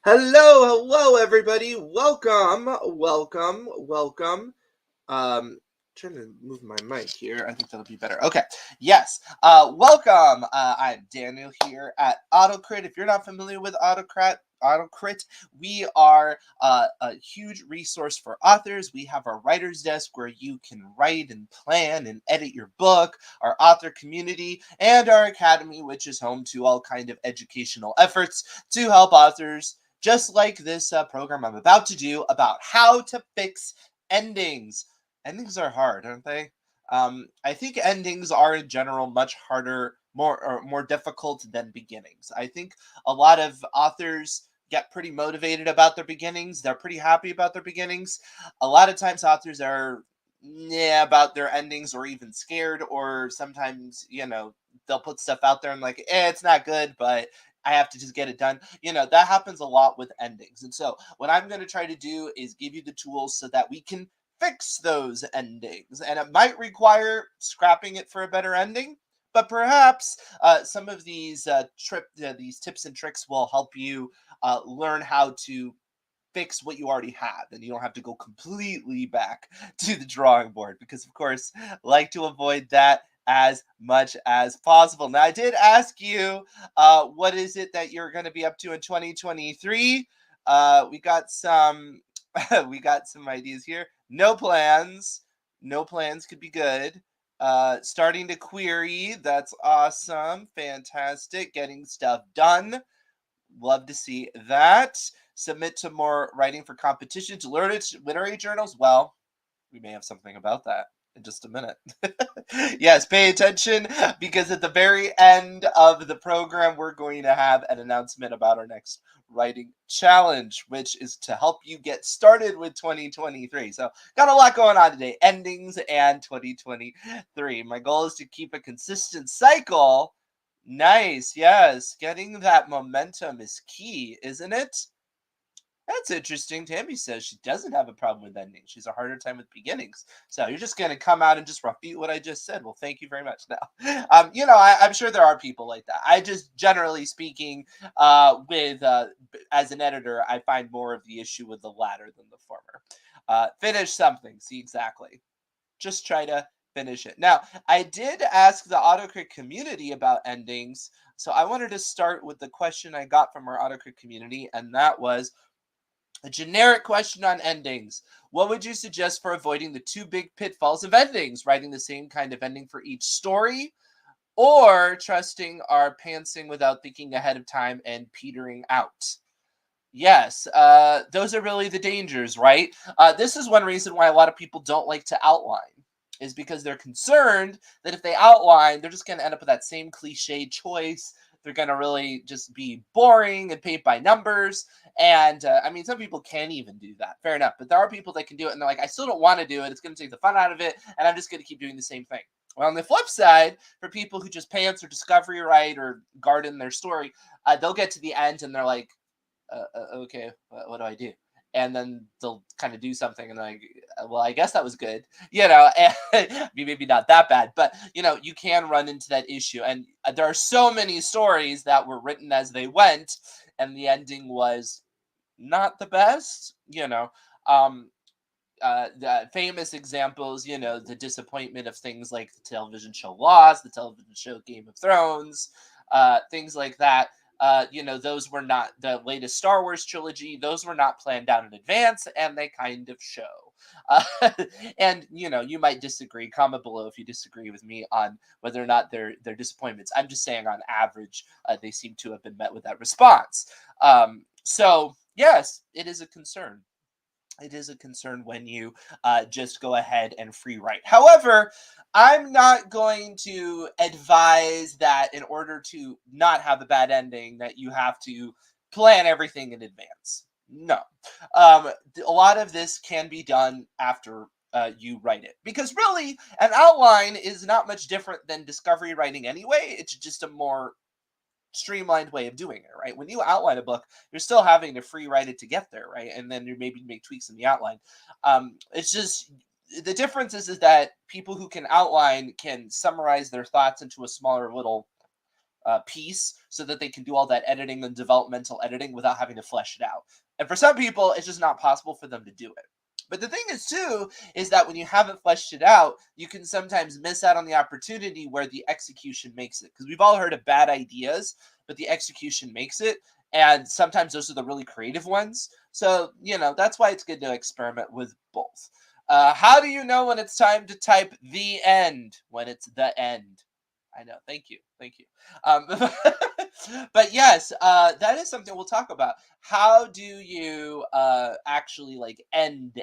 Hello, everybody. Welcome. Trying to move my mic here. I think that'll be better. Okay. Yes. Welcome. I'm Daniel here at AutoCrit. If you're not familiar with AutoCrit, we are a huge resource for authors. We have our writer's desk where you can write and plan and edit your book, our author community, and our academy, which is home to all kind of educational efforts to help authors just like this program I'm about to do about how to fix endings. Endings are hard, aren't they? I think endings are in general much harder, more difficult than beginnings. I think a lot of authors get pretty motivated about their beginnings. They're pretty happy about their beginnings. A lot of times authors are about their endings or even scared, or sometimes, they'll put stuff out there and like, it's not good, but I have to just get it done. That happens a lot with endings. And so what I'm going to try to do is give you the tools so that we can fix those endings. And it might require scrapping it for a better ending, but perhaps some of these tips and tricks will help you learn how to fix what you already have, and you don't have to go completely back to the drawing board, because of course I like to avoid that as much as possible. Now, I did ask you, what is it that you're going to be up to in 2023? We got some we got some ideas here. No plans could be good. Starting to query, that's awesome, fantastic. Getting stuff done, love to see that. Submit to more writing for competitions, literary journals. Well, we may have something about that in just a minute. Yes, pay attention, because at the very end of the program, we're going to have an announcement about our next writing challenge, which is to help you get started with 2023. So, got a lot going on today, endings and 2023. My goal is to keep a consistent cycle. Nice, yes. Getting that momentum is key, isn't it? That's interesting. Tammy says she doesn't have a problem with endings. She's a harder time with beginnings. So you're just going to come out and just refute what I just said. Well, thank you very much. Now, I'm sure there are people like that. I just, generally speaking, as an editor, I find more of the issue with the latter than the former. Finish something. See, exactly. Just try to finish it. Now, I did ask the AutoCrit community about endings. So I wanted to start with the question I got from our AutoCrit community, and that was a generic question on endings. What would you suggest for avoiding the two big pitfalls of endings? Writing the same kind of ending for each story, or trusting our pantsing without thinking ahead of time and petering out? Yes, those are really the dangers, right? This is one reason why a lot of people don't like to outline, is because they're concerned that if they outline, they're just going to end up with that same cliche choice. They're going to really just be boring and paint by numbers. And I mean, some people can't even do that. Fair enough. But there are people that can do it, and they're like, I still don't want to do it. It's going to take the fun out of it, and I'm just going to keep doing the same thing. Well, on the flip side, for people who just pants or discovery write or garden their story, they'll get to the end and they're like, okay, what do I do? And then they'll kind of do something and like, well, I guess that was good, and maybe not that bad, but you can run into that issue. And there are so many stories that were written as they went, and the ending was not the best. The famous examples, the disappointment of things like the television show Lost, the television show Game of Thrones, things like that. Those were not the latest Star Wars trilogy. Those were not planned out in advance, and they kind of show. Uh, and you might disagree. Comment below if you disagree with me on whether or not they're disappointments. I'm just saying, on average, they seem to have been met with that response. So yes, it is a concern. It is a concern when you just go ahead and free write. However, I'm not going to advise that in order to not have a bad ending, that you have to plan everything in advance. No. A lot of this can be done after you write it, because really an outline is not much different than discovery writing anyway. It's just a more streamlined way of doing it, right? When you outline a book, you're still having to free write it to get there, right? And then you maybe make tweaks in the outline. It's just the difference is that people who can outline can summarize their thoughts into a smaller little piece so that they can do all that editing and developmental editing without having to flesh it out. And for some people, it's just not possible for them to do it. But the thing is, too, is that when you haven't fleshed it out, you can sometimes miss out on the opportunity where the execution makes it. Because we've all heard of bad ideas, but the execution makes it. And sometimes those are the really creative ones. So, that's why it's good to experiment with both. How do you know when it's time to type the end? When it's the end. I know. Thank you. Thank you. Um, but yes, that is something we'll talk about. How do you actually like end?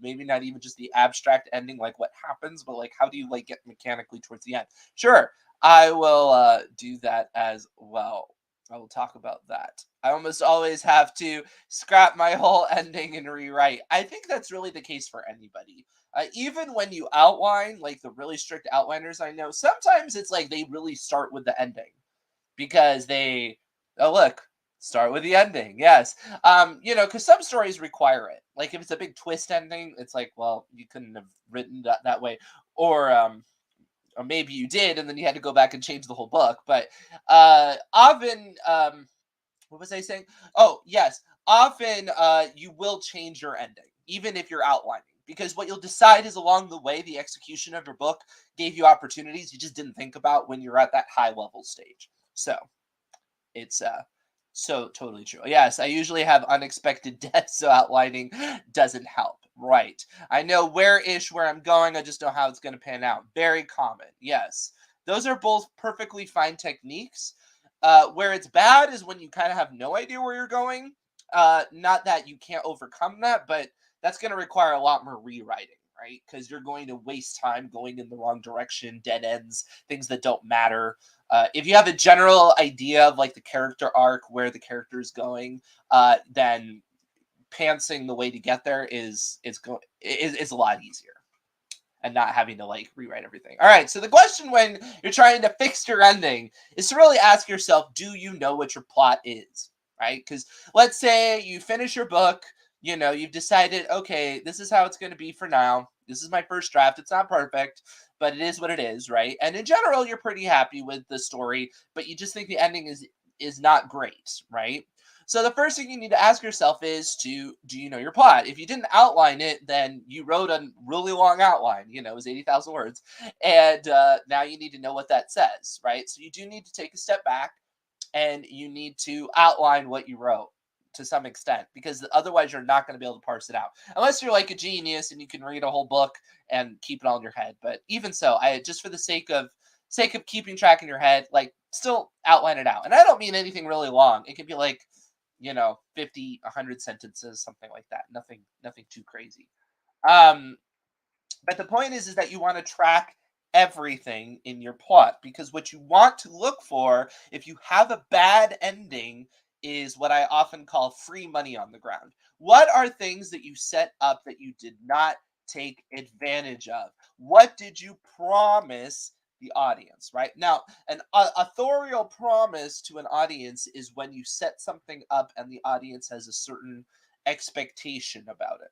Maybe not even just the abstract ending, like what happens, but like how do you like get mechanically towards the end? Sure, I will do that as well. I will talk about that. I almost always have to scrap my whole ending and rewrite. I think that's really the case for anybody. Even when you outline, like the really strict outliners I know, sometimes it's like they really start with the ending because oh, look, start with the ending. Yes. Because some stories require it. Like if it's a big twist ending, it's like, well, you couldn't have written that way. Or maybe you did, and then you had to go back and change the whole book. But often, what was I saying? Oh, yes. Often you will change your ending, even if you're outlining. Because what you'll decide is along the way, the execution of your book gave you opportunities you just didn't think about when you're at that high level stage. So it's so totally true. Yes, I usually have unexpected deaths, so outlining doesn't help. Right. I know where I'm going. I just know how it's going to pan out. Very common. Yes. Those are both perfectly fine techniques. Where it's bad is when you kind of have no idea where you're going. Not that you can't overcome that, but that's going to require a lot more rewriting, right? Because you're going to waste time going in the wrong direction, dead ends, things that don't matter. If you have a general idea of like the character arc, where the character is going, then pantsing the way to get there is a lot easier and not having to like rewrite everything. All right, so the question when you're trying to fix your ending is to really ask yourself, do you know what your plot is, right? Because let's say you finish your book, you've decided, okay, this is how it's going to be for now. This is my first draft. It's not perfect, but it is what it is, right? And in general, you're pretty happy with the story, but you just think the ending is not great, right? So the first thing you need to ask yourself is do you know your plot? If you didn't outline it, then you wrote a really long outline, it was 80,000 words. And now you need to know what that says, right? So you do need to take a step back and you need to outline what you wrote to some extent, because otherwise you're not going to be able to parse it out unless you're like a genius and you can read a whole book and keep it all in your head. But even so, I just for the sake of keeping track in your head, like still outline it out. And I don't mean anything really long. It could be like 50, 100 sentences, something like that. Nothing too crazy. Um, but the point is that you want to track everything in your plot, because what you want to look for if you have a bad ending is what I often call free money on the ground. What are things that you set up that you did not take advantage of? What did you promise the audience, right? Now, an authorial promise to an audience is when you set something up and the audience has a certain expectation about it.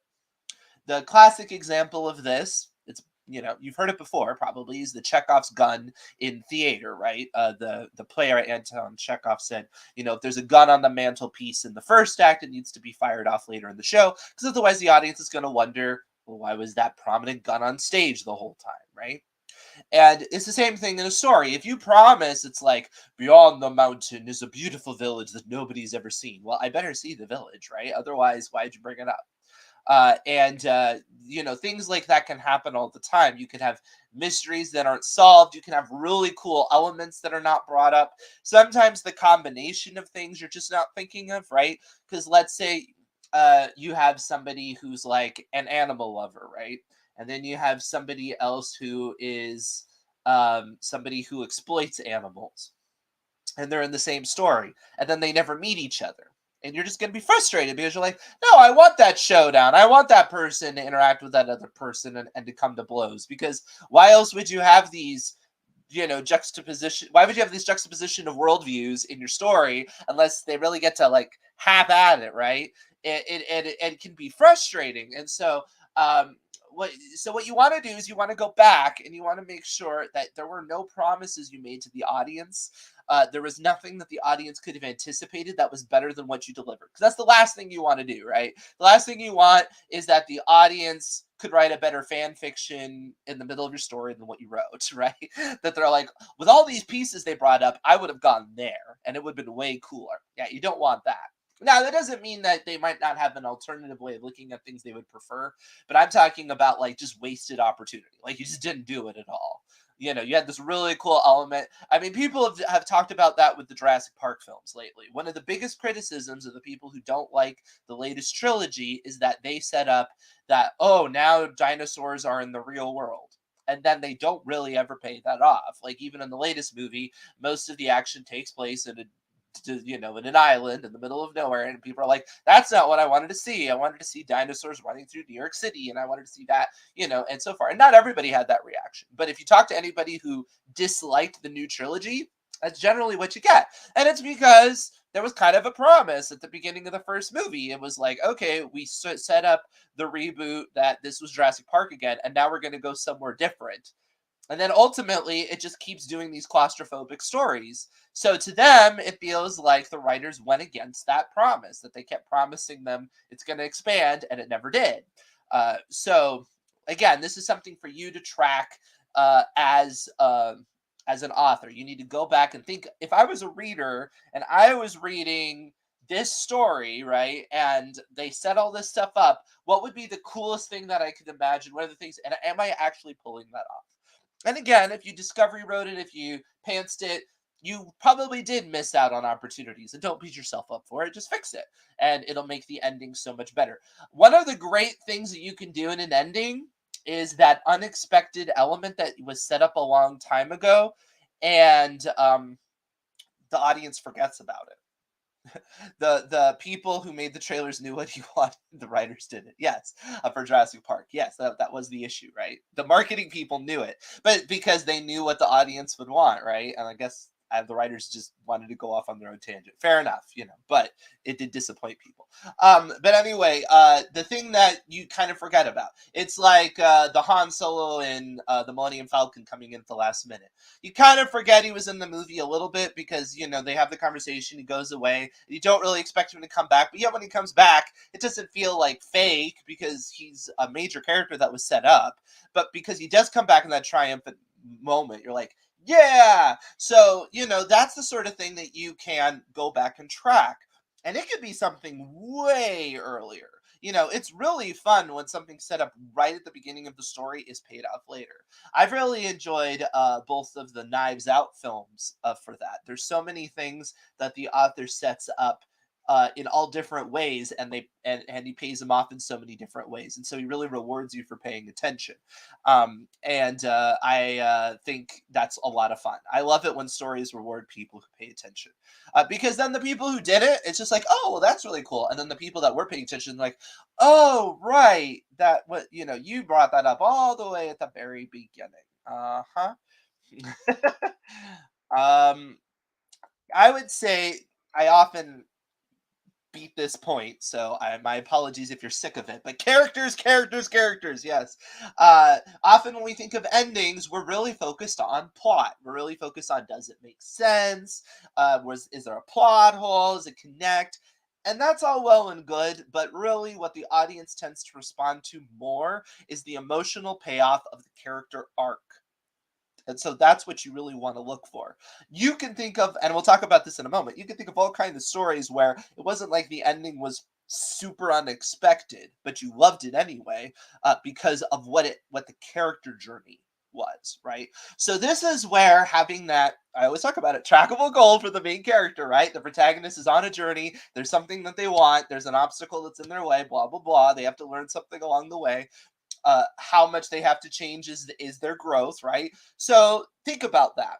The classic example of this, it's you've heard it before probably, is the Chekhov's gun in theater, right? The playwright Anton Chekhov said, if there's a gun on the mantelpiece in the first act, it needs to be fired off later in the show, because otherwise the audience is going to wonder, well, why was that prominent gun on stage the whole time, right? And it's the same thing in a story. If you promise it's like, beyond the mountain is a beautiful village that nobody's ever seen, well, I better see the village, right? Otherwise, why'd you bring it up? And things like that can happen all the time. You can have mysteries that aren't solved. You can have really cool elements that are not brought up. Sometimes the combination of things you're just not thinking of, right? Because let's say you have somebody who's like an animal lover, right? And then you have somebody else who is somebody who exploits animals, and they're in the same story, and then they never meet each other. And you're just going to be frustrated because you're like, no, I want that showdown. I want that person to interact with that other person and to come to blows. Because why else would you have these, juxtaposition? Why would you have this juxtaposition of worldviews in your story unless they really get to like have at it, right? It can be frustrating. And so what you want to do is you want to go back and you want to make sure that there were no promises you made to the audience. There was nothing that the audience could have anticipated that was better than what you delivered. Because that's the last thing you want to do, right? The last thing you want is that the audience could write a better fan fiction in the middle of your story than what you wrote, right? That they're like, with all these pieces they brought up, I would have gone there and it would have been way cooler. Yeah, you don't want that. Now, that doesn't mean that they might not have an alternative way of looking at things they would prefer, but I'm talking about like just wasted opportunity. Like you just didn't do it at all. You know, you had this really cool element. I mean, people have talked about that with the Jurassic Park films lately. One of the biggest criticisms of the people who don't like the latest trilogy is that they set up that, oh, now dinosaurs are in the real world. And then they don't really ever pay that off. Like even in the latest movie, most of the action takes place in in an island in the middle of nowhere, and people are like, that's not what I wanted to see. I wanted to see dinosaurs running through New York City, and I wanted to see that, and so far. And not everybody had that reaction, but if you talk to anybody who disliked the new trilogy, that's generally what you get. And it's because there was kind of a promise at the beginning of the first movie. It was like, okay, we set up the reboot that this was Jurassic Park again, and now we're going to go somewhere different. And then ultimately, it just keeps doing these claustrophobic stories. So to them, it feels like the writers went against that promise, that they kept promising them it's going to expand, and it never did. So again, this is something for you to track as an author. You need to go back and think, if I was a reader and I was reading this story, right, and they set all this stuff up, what would be the coolest thing that I could imagine? What are the things, and am I actually pulling that off? And again, if you discovery wrote it, if you pantsed it, you probably did miss out on opportunities, and don't beat yourself up for it. Just fix it, and it'll make the ending so much better. One of the great things that you can do in an ending is that unexpected element that was set up a long time ago, and the audience forgets about it. The people who made the trailers knew what he wanted. The writers didn't. Yes, for Jurassic Park. Yes, that was the issue, right? The marketing people knew it, but because they knew what the audience would want, right? And I guess the writers just wanted to go off on their own tangent. Fair enough, but it did disappoint people. But anyway, the thing that you kind of forget about, it's like the Han Solo in the Millennium Falcon coming in at the last minute. You kind of forget he was in the movie a little bit because, they have the conversation, he goes away. You don't really expect him to come back, but yeah, when he comes back, it doesn't feel like fake because he's a major character that was set up, but because he does come back in that triumphant moment, you're like, yeah. So, that's the sort of thing that you can go back and track. And it could be something way earlier. It's really fun when something's set up right at the beginning of the story is paid off later. I've really enjoyed both of the Knives Out films for that. There's so many things that the author sets up in all different ways, and he pays them off in so many different ways, and so he really rewards you for paying attention. And I think that's a lot of fun. I love it when stories reward people who pay attention, because then the people who did it, it's just like, oh, well, that's really cool. And then the people that were paying attention, like, oh, right, that what you brought that up all the way at the very beginning. Uh-huh. um, I would say I often beat this point, so my apologies if you're sick of it, but characters, characters, characters, yes. Often when we think of endings, we're really focused on plot. We're really focused on, does it make sense? Is there a plot hole? Does it connect? And that's all well and good, but really what the audience tends to respond to more is the emotional payoff of the character arc. And so that's what you really want to look for. You can think of, and we'll talk about this in a moment, you can think of all kinds of stories where it wasn't like the ending was super unexpected, but you loved it anyway, because of what the character journey was, right? So this is where having that, I always talk about it, trackable goal for the main character, right? The protagonist is on a journey. There's something that they want. There's an obstacle that's in their way, blah, blah, blah. They have to learn something along the way. How much they have to change is their growth, right? So think about that.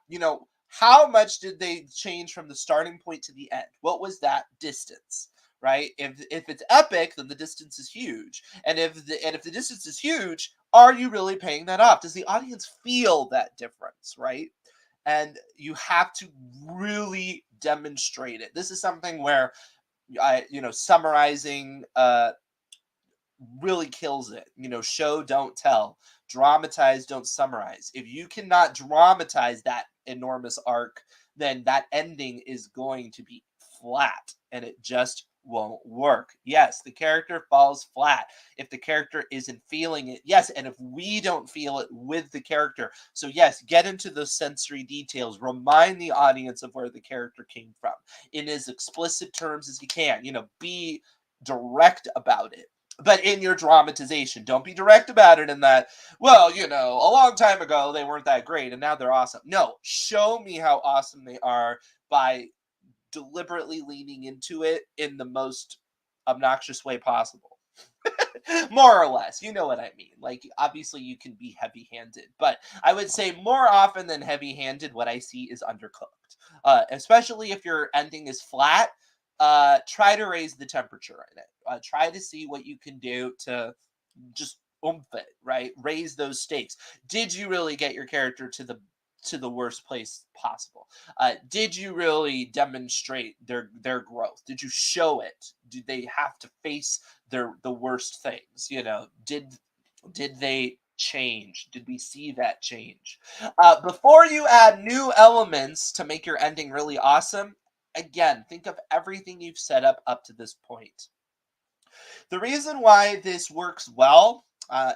How much did they change from the starting point to the end? What was that distance, right? If it's epic, then the distance is huge. And if the distance is huge, are you really paying that off? Does the audience feel that difference, right? And you have to really demonstrate it. This is something where summarizing really kills it. You know, show, don't tell, dramatize, don't summarize. If you cannot dramatize that enormous arc, then that ending is going to be flat and it just won't work. Yes, the character falls flat if the character isn't feeling it. Yes, and if we don't feel it with the character. So yes, get into those sensory details. Remind the audience of where the character came from in as explicit terms as you can. You know, be direct about it, but in your dramatization. Don't be direct about it in that, well, you know, a long time ago they weren't that great and now they're awesome. No, show me how awesome they are by deliberately leaning into it in the most obnoxious way possible. More or less, you know what I mean. Like, obviously you can be heavy-handed, but I would say more often than heavy-handed, what I see is undercooked. Especially if your ending is flat, try to raise the temperature in it. Try to see what you can do to just oomph it, right? Raise those stakes. Did you really get your character to the worst place possible? Did you really demonstrate their growth? Did you show it? Did they have to face the worst things? You know, did they change? Did we see that change? Before you add new elements to make your ending really awesome, again, think of everything you've set up to this point. The reason why this works well,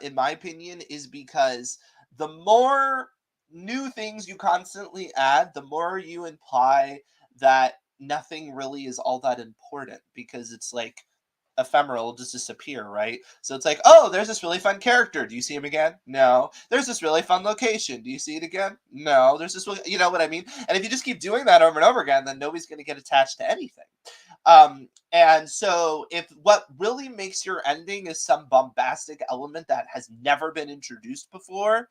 in my opinion, is because the more new things you constantly add, the more you imply that nothing really is all that important because it's like ephemeral, just disappear, right? So it's like, oh, there's this really fun character. Do you see him again? No. There's this really fun location. Do you see it again? No. There's this, you know what I mean? And if you just keep doing that over and over again, then nobody's going to get attached to anything. And so if what really makes your ending is some bombastic element that has never been introduced before,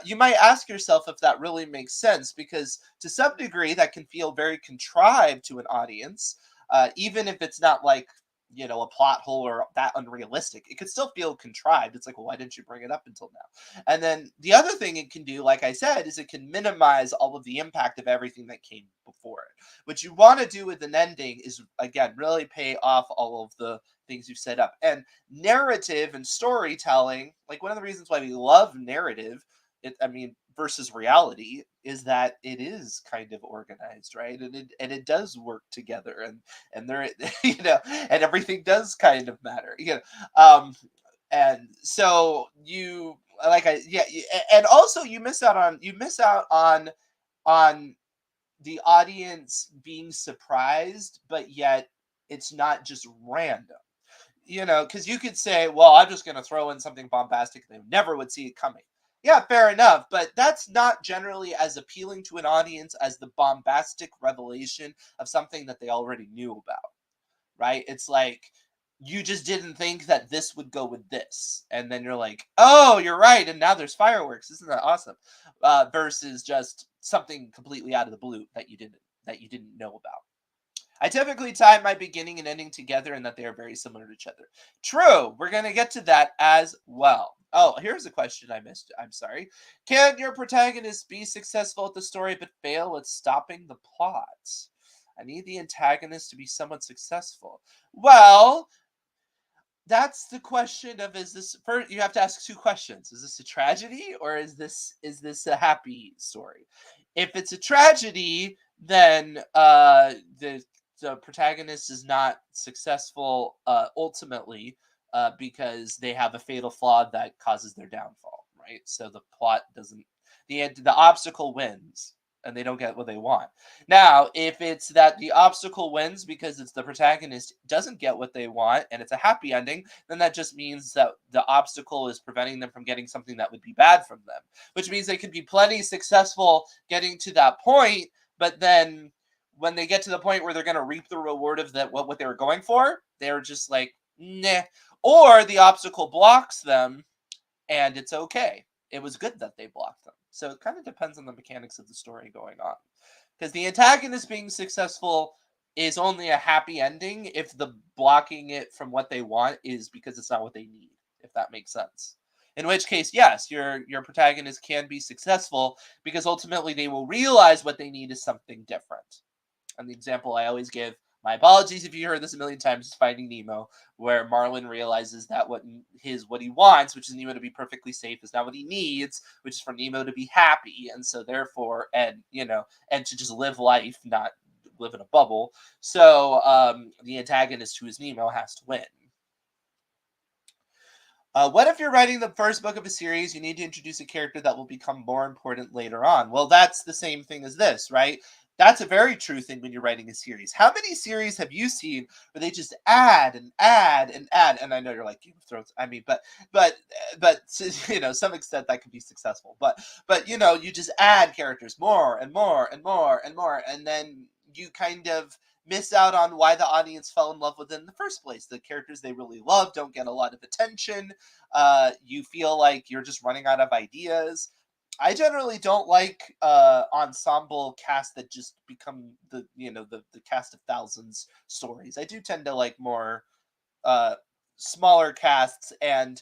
you might ask yourself if that really makes sense, because to some degree that can feel very contrived to an audience, even if it's not like, you know, a plot hole or that unrealistic. It could still feel contrived. It's like, well, why didn't you bring it up until now? And then the other thing it can do, like I said, is it can minimize all of the impact of everything that came before it. What you want to do with an ending is, again, really pay off all of the things you've set up. And narrative and storytelling, like one of the reasons why we love narrative, I mean, versus reality, is that it is kind of organized, right? And it does work together, and there, you know, and everything does kind of matter, you know. And so you, like, and also you miss out on the audience being surprised, but yet it's not just random. You know, because you could say, well, I'm just going to throw in something bombastic. They never would see it coming. Yeah, fair enough. But that's not generally as appealing to an audience as the bombastic revelation of something that they already knew about, right? It's like, you just didn't think that this would go with this. And then you're like, oh, you're right. And now there's fireworks. Isn't that awesome? Versus just something completely out of the blue that you didn't know about. I typically tie my beginning and ending together and that they are very similar to each other. True. We're going to get to that as well. Oh, here's a question I missed. I'm sorry. Can your protagonist be successful at the story but fail at stopping the plot? I need the antagonist to be somewhat successful. Well, that's the question of, is this, first you have to ask two questions. Is this a tragedy or is this a happy story? If it's a tragedy, then the protagonist is not successful ultimately, because they have a fatal flaw that causes their downfall, right? So the plot doesn't, the obstacle wins and they don't get what they want. Now, if it's that the obstacle wins because it's the protagonist doesn't get what they want and it's a happy ending, then that just means that the obstacle is preventing them from getting something that would be bad from them, which means they could be plenty successful getting to that point, but then when they get to the point where they're going to reap the reward of that what they were going for, they're just like, nah. Or the obstacle blocks them and it's okay. It was good that they blocked them. So it kind of depends on the mechanics of the story going on. Because the antagonist being successful is only a happy ending if the blocking it from what they want is because it's not what they need, if that makes sense. In which case, yes, your protagonist can be successful because ultimately they will realize what they need is something different. And the example I always give, My apologies if you heard this a million times. It's Finding Nemo, where Marlin realizes that what he wants, which is Nemo to be perfectly safe, is not what he needs, which is for Nemo to be happy, and so therefore, and and to just live life, not live in a bubble. So the antagonist, who is Nemo, has to win. What if you're writing the first book of a series? You need to introduce a character that will become more important later on. Well, that's the same thing as this, right? That's a very true thing when you're writing a series. How many series have you seen where they just add and add and add? And I know you're like Game of Thrones. I mean, but some extent that can be successful. But you just add characters more and more and more and more, and then you kind of miss out on why the audience fell in love with it in the first place. The characters they really love don't get a lot of attention. You feel like you're just running out of ideas. I generally don't like ensemble cast that just become the cast of thousands stories. I do tend to like more uh, smaller casts, and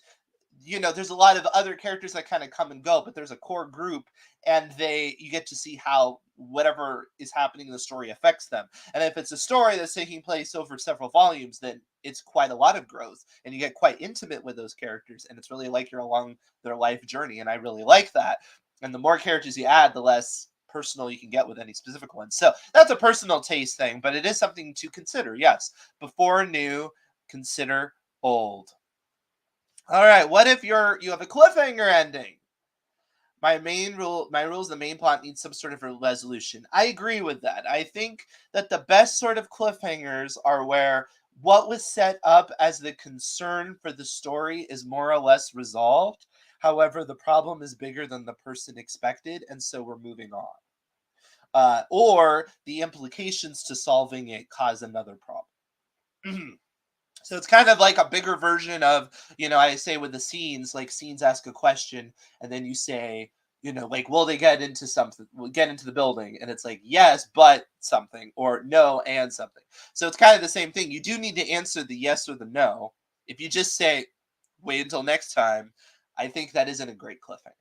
there's a lot of other characters that kind of come and go, but there's a core group, and you get to see how whatever is happening in the story affects them. And if it's a story that's taking place over several volumes, then it's quite a lot of growth, and you get quite intimate with those characters, and it's really like you're along their life journey, and I really like that. And the more characters you add, the less personal you can get with any specific one. So that's a personal taste thing, but it is something to consider. Yes, before new, consider old. All right, what if you have a cliffhanger ending? My rule is the main plot needs some sort of a resolution. I agree with that. I think that the best sort of cliffhangers are where what was set up as the concern for the story is more or less resolved. However, the problem is bigger than the person expected, and so we're moving on. Or the implications to solving it cause another problem. So it's kind of like a bigger version of, I say with the scenes, like scenes ask a question, and then you say, like, will they get into something, get into the building? And it's like, yes, but something, or no, and something. So it's kind of the same thing. You do need to answer the yes or the no. If you just say, wait until next time, I think that isn't a great cliffhanger.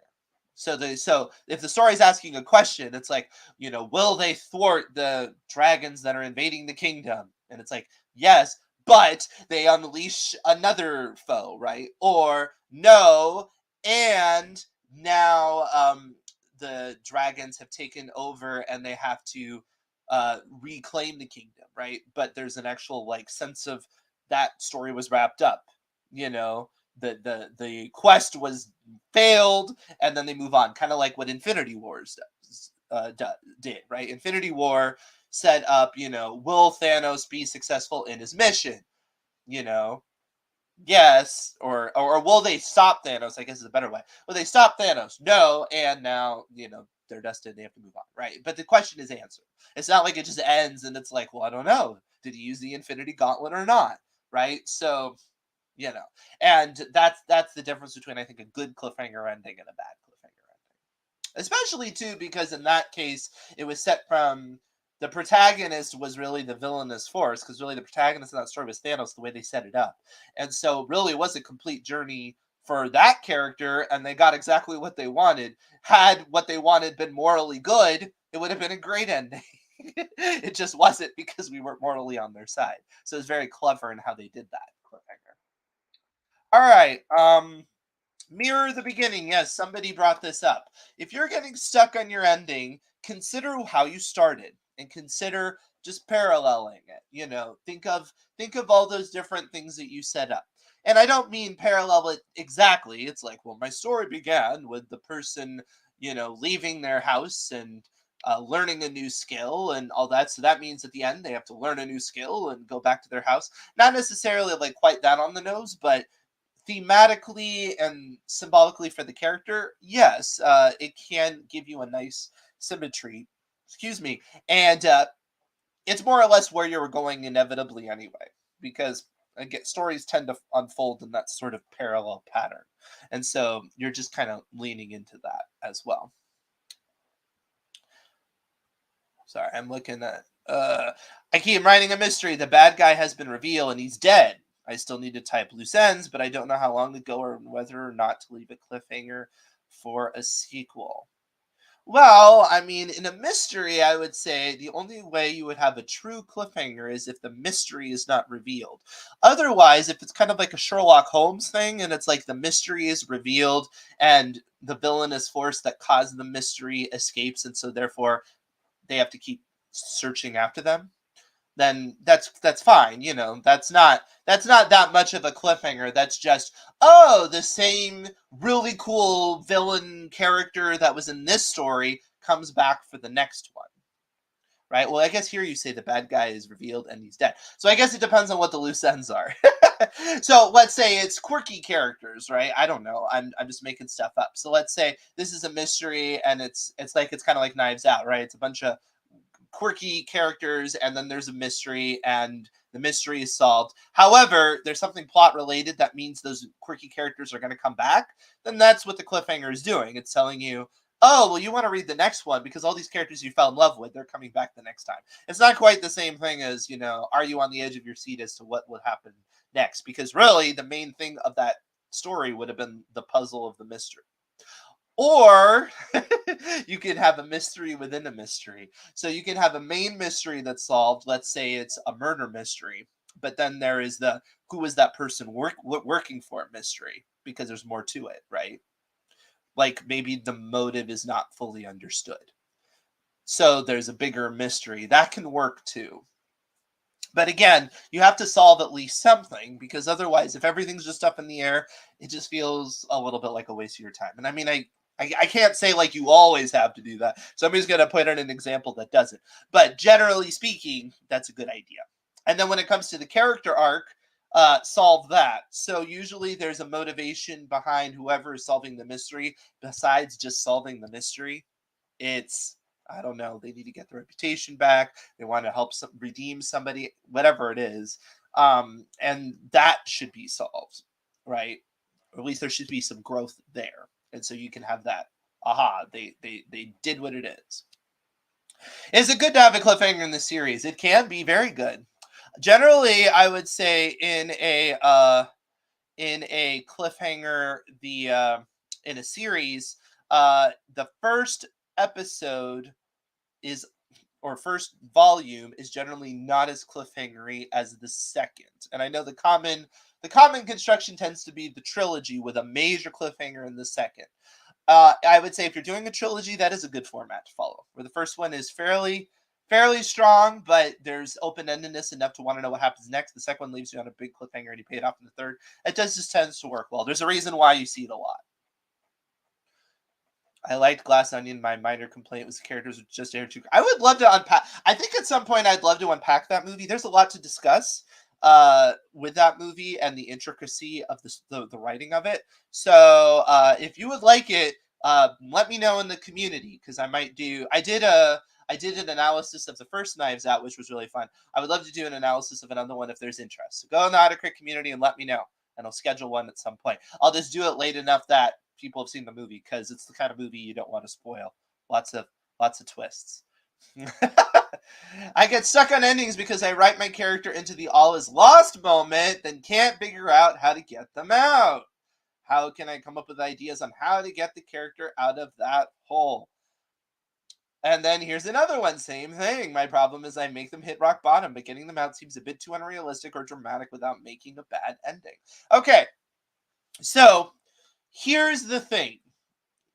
So if the story is asking a question, it's like, will they thwart the dragons that are invading the kingdom? And it's like, yes, but they unleash another foe, right? Or no, and now the dragons have taken over and they have to reclaim the kingdom, right? But there's an actual like sense of that story was wrapped up, you know. The quest was failed, and then they move on, kind of like what Infinity Wars did, right? Infinity War set up, will Thanos be successful in his mission? You know, yes, or will they stop Thanos? I guess is a better way. Will they stop Thanos? No, and now they're destined. They have to move on, right? But the question is answered. It's not like it just ends and it's like, well, I don't know. Did he use the Infinity Gauntlet or not? Right? So and that's the difference between, I think, a good cliffhanger ending and a bad cliffhanger ending. Especially too because in that case it was set from the protagonist was really the villainous force, because really the protagonist in that story was Thanos, the way they set it up. And so really it was a complete journey for that character, and they got exactly what they wanted. Had what they wanted been morally good, it would have been a great ending. It just wasn't, because we weren't morally on their side. So it's very clever in how they did that cliffhanger. All right. Mirror the beginning. Yes, somebody brought this up. If you're getting stuck on your ending, consider how you started, and consider just paralleling it. Think of all those different things that you set up. And I don't mean parallel it exactly. It's like, well, my story began with the person, leaving their house and learning a new skill and all that. So that means at the end they have to learn a new skill and go back to their house. Not necessarily like quite that on the nose, but thematically and symbolically for the character, yes, it can give you a nice symmetry. Excuse me, and it's more or less where you're going inevitably anyway, because again, stories tend to unfold in that sort of parallel pattern, and so you're just kind of leaning into that as well. Sorry, I'm looking at. I keep writing a mystery. The bad guy has been revealed and he's dead. I still need to type loose ends, but I don't know how long to go or whether or not to leave a cliffhanger for a sequel. Well, I mean, in a mystery, I would say the only way you would have a true cliffhanger is if the mystery is not revealed. Otherwise, if it's kind of like a Sherlock Holmes thing and it's like the mystery is revealed and the villainous force that caused the mystery escapes, and so therefore they have to keep searching after them, then that's fine. That's not that much of a cliffhanger. That's just, oh, the same really cool villain character that was in this story comes back for the next one, right? Well, I guess here you say the bad guy is revealed and he's dead, so I guess it depends on what the loose ends are. So let's say it's quirky characters, right? I don't know, I'm just making stuff up. So let's say this is a mystery and it's kind of like Knives Out, right? It's a bunch of quirky characters and then there's a mystery and the mystery is solved. However, there's something plot related that means those quirky characters are going to come back. Then that's what the cliffhanger is doing. It's telling you, oh, well, you want to read the next one because all these characters you fell in love with, they're coming back the next time. It's not quite the same thing as, are you on the edge of your seat as to what would happen next? Because really, the main thing of that story would have been the puzzle of the mystery. Or you can have a mystery within a mystery. So you can have a main mystery that's solved. Let's say it's a murder mystery, but then there is the who is that person working for mystery, because there's more to it, right? Like maybe the motive is not fully understood. So there's a bigger mystery that can work too. But again, you have to solve at least something, because otherwise, if everything's just up in the air, it just feels a little bit like a waste of your time. And I mean, I can't say like you always have to do that. Somebody's going to put in an example that doesn't. But generally speaking, that's a good idea. And then when it comes to the character arc, solve that. So usually there's a motivation behind whoever is solving the mystery besides just solving the mystery. It's, I don't know, they need to get their reputation back. They want to help redeem somebody, whatever it is. And that should be solved, right? Or at least there should be some growth there. And so you can have that, aha, they did what it is. Is it good to have a cliffhanger in the series? It can be very good. Generally, I would say in a cliffhanger, in a series, the first episode is or first volume is generally not as cliffhangery as the second. And I know the common construction tends to be the trilogy with a major cliffhanger in the second. I would say if you're doing a trilogy, that is a good format to follow, where the first one is fairly strong, but there's open-endedness enough to want to know what happens next. The second one leaves you on a big cliffhanger and you pay it off in the third. It just tends to work well. There's a reason why you see it a lot. I liked Glass Onion. My minor complaint was the characters were just air too. I would love to unpack. I think at some point I'd love to unpack that movie. There's a lot to discuss with that movie and the intricacy of the writing of it. So if you would like it, let me know in the community, because I might do. I did an analysis of the first Knives Out, which was really fun. I would love to do an analysis of another one if there's interest. So go in the AutoCrit community and let me know, and I'll schedule one at some point. I'll just do it late enough that people have seen the movie, because it's the kind of movie you don't want to spoil. Lots of twists. I get stuck on endings because I write my character into the all is lost moment, then can't figure out how to get them out. How can I come up with ideas on how to get the character out of that hole? And then here's another one, same thing. My problem is I make them hit rock bottom, but getting them out seems a bit too unrealistic or dramatic without making a bad ending. Okay, so here's the thing.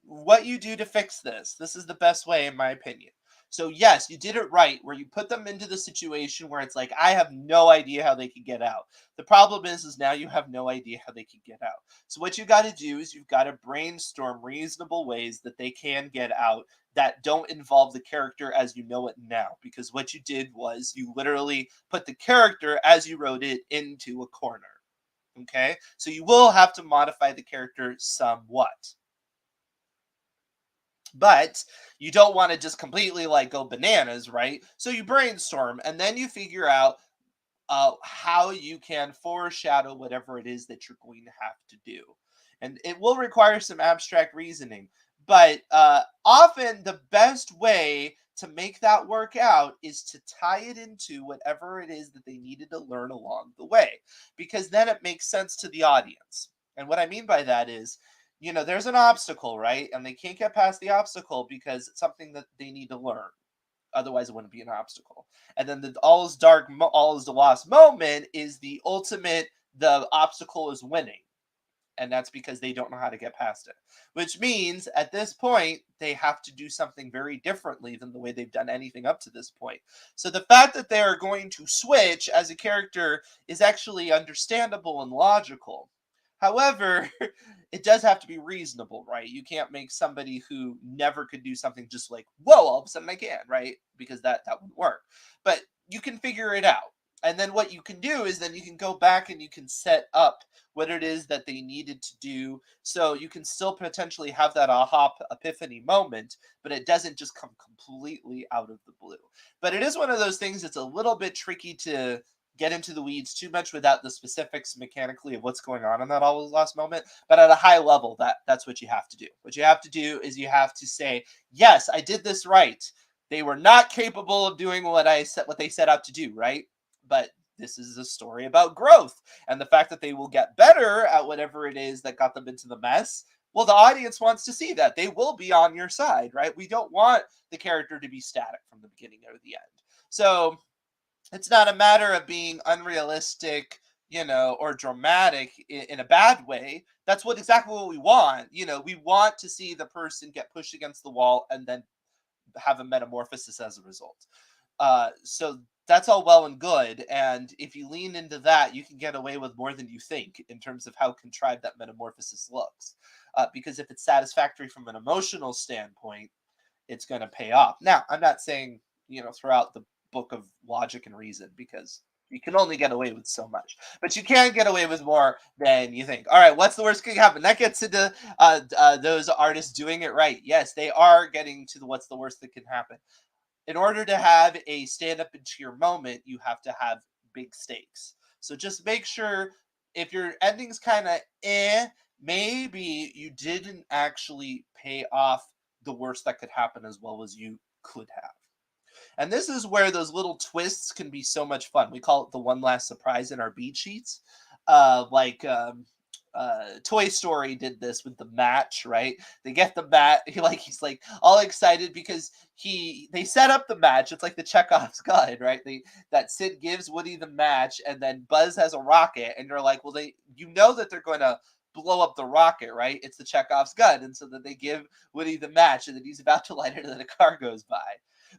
What you do to fix this is the best way, in my opinion. So yes, you did it right, where you put them into the situation where it's like, I have no idea how they could get out. The problem is now you have no idea how they could get out. So what you got to do is you've got to brainstorm reasonable ways that they can get out that don't involve the character as you know it now. Because what you did was you literally put the character as you wrote it into a corner. Okay? So you will have to modify the character somewhat. But you don't want to just completely like go bananas, right? So you brainstorm and then you figure out how you can foreshadow whatever it is that you're going to have to do. And it will require some abstract reasoning. But often the best way to make that work out is to tie it into whatever it is that they needed to learn along the way, because then it makes sense to the audience. And what I mean by that is, there's an obstacle, right? And they can't get past the obstacle because it's something that they need to learn. Otherwise, it wouldn't be an obstacle. And then the all is dark, all is the lost moment is the ultimate. The obstacle is winning, and that's because they don't know how to get past it. Which means at this point they have to do something very differently than the way they've done anything up to this point. So the fact that they are going to switch as a character is actually understandable and logical. However, it does have to be reasonable, right? You can't make somebody who never could do something just like, whoa, all of a sudden I can, right? Because that wouldn't work. But you can figure it out. And then what you can do is then you can go back and you can set up what it is that they needed to do. So you can still potentially have that aha epiphany moment, but it doesn't just come completely out of the blue. But it is one of those things that's a little bit tricky to get into the weeds too much without the specifics mechanically of what's going on in that all last moment. But at a high level, that's what you have to do. What you have to do is you have to say, yes, I did this right. They were not capable of doing what they set out to do, right? But this is a story about growth and the fact that they will get better at whatever it is that got them into the mess. Well, the audience wants to see that. They will be on your side, right? We don't want the character to be static from the beginning or the end. So it's not a matter of being unrealistic, or dramatic in a bad way. That's exactly what we want. We want to see the person get pushed against the wall and then have a metamorphosis as a result. So that's all well and good. And if you lean into that, you can get away with more than you think in terms of how contrived that metamorphosis looks. Because if it's satisfactory from an emotional standpoint, it's going to pay off. Now, I'm not saying, throughout the book of logic and reason, because you can only get away with so much, but you can get away with more than you think. All right, what's the worst thing that happen? That gets into those artists doing it right. Yes, they are getting to the what's the worst that can happen. In order to have a stand up into your moment, you have to have big stakes. So just make sure if your ending's kind of maybe you didn't actually pay off the worst that could happen as well as you could have. And this is where those little twists can be so much fun. We call it the one last surprise in our beat sheets. Toy Story did this with the match, right? They get the match. He's like all excited because they set up the match. It's like the Chekhov's gun, right? That Sid gives Woody the match, and then Buzz has a rocket, and you're like, well, that they're going to blow up the rocket, right? It's the Chekhov's gun, and so then they give Woody the match, and then he's about to light it, and then a car goes by.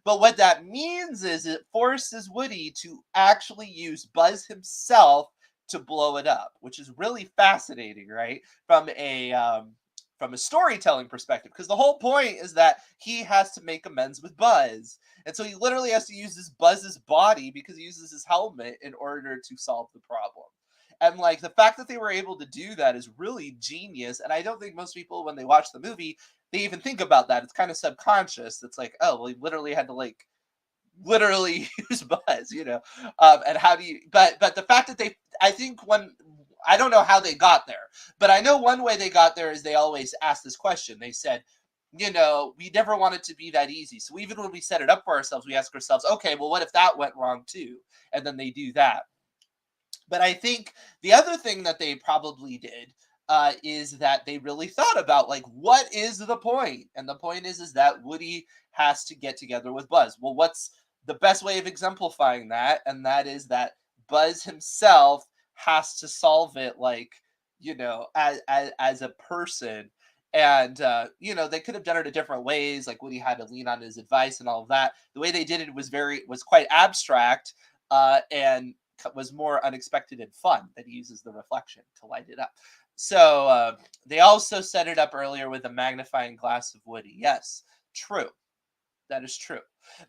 But what that means is it forces Woody to actually use Buzz himself to blow it up, which is really fascinating, right? From a storytelling perspective, because the whole point is that he has to make amends with Buzz, and so he literally has to use Buzz's body because he uses his helmet in order to solve the problem. And like the fact that they were able to do that is really genius. And I don't think most people, when they watch the movie, they even think about that. It's kind of subconscious. It's like, oh, well, he literally had to literally use Buzz, and how do you? But the fact that I think I don't know how they got there, but I know one way they got there is they always asked this question. They said, we never want it to be that easy. So even when we set it up for ourselves, we ask ourselves, okay, well, what if that went wrong too? And then they do that. But I think the other thing that they probably did is that they really thought about what is the point? And the point is that Woody has to get together with Buzz. Well, what's the best way of exemplifying that? And that is that Buzz himself has to solve it as a person. And they could have done it in different ways. Like Woody had to lean on his advice and all of that. The way they did it was quite abstract and was more unexpected and fun, that he uses the reflection to light it up. So they also set it up earlier with a magnifying glass of Woody. Yes, true. That is true.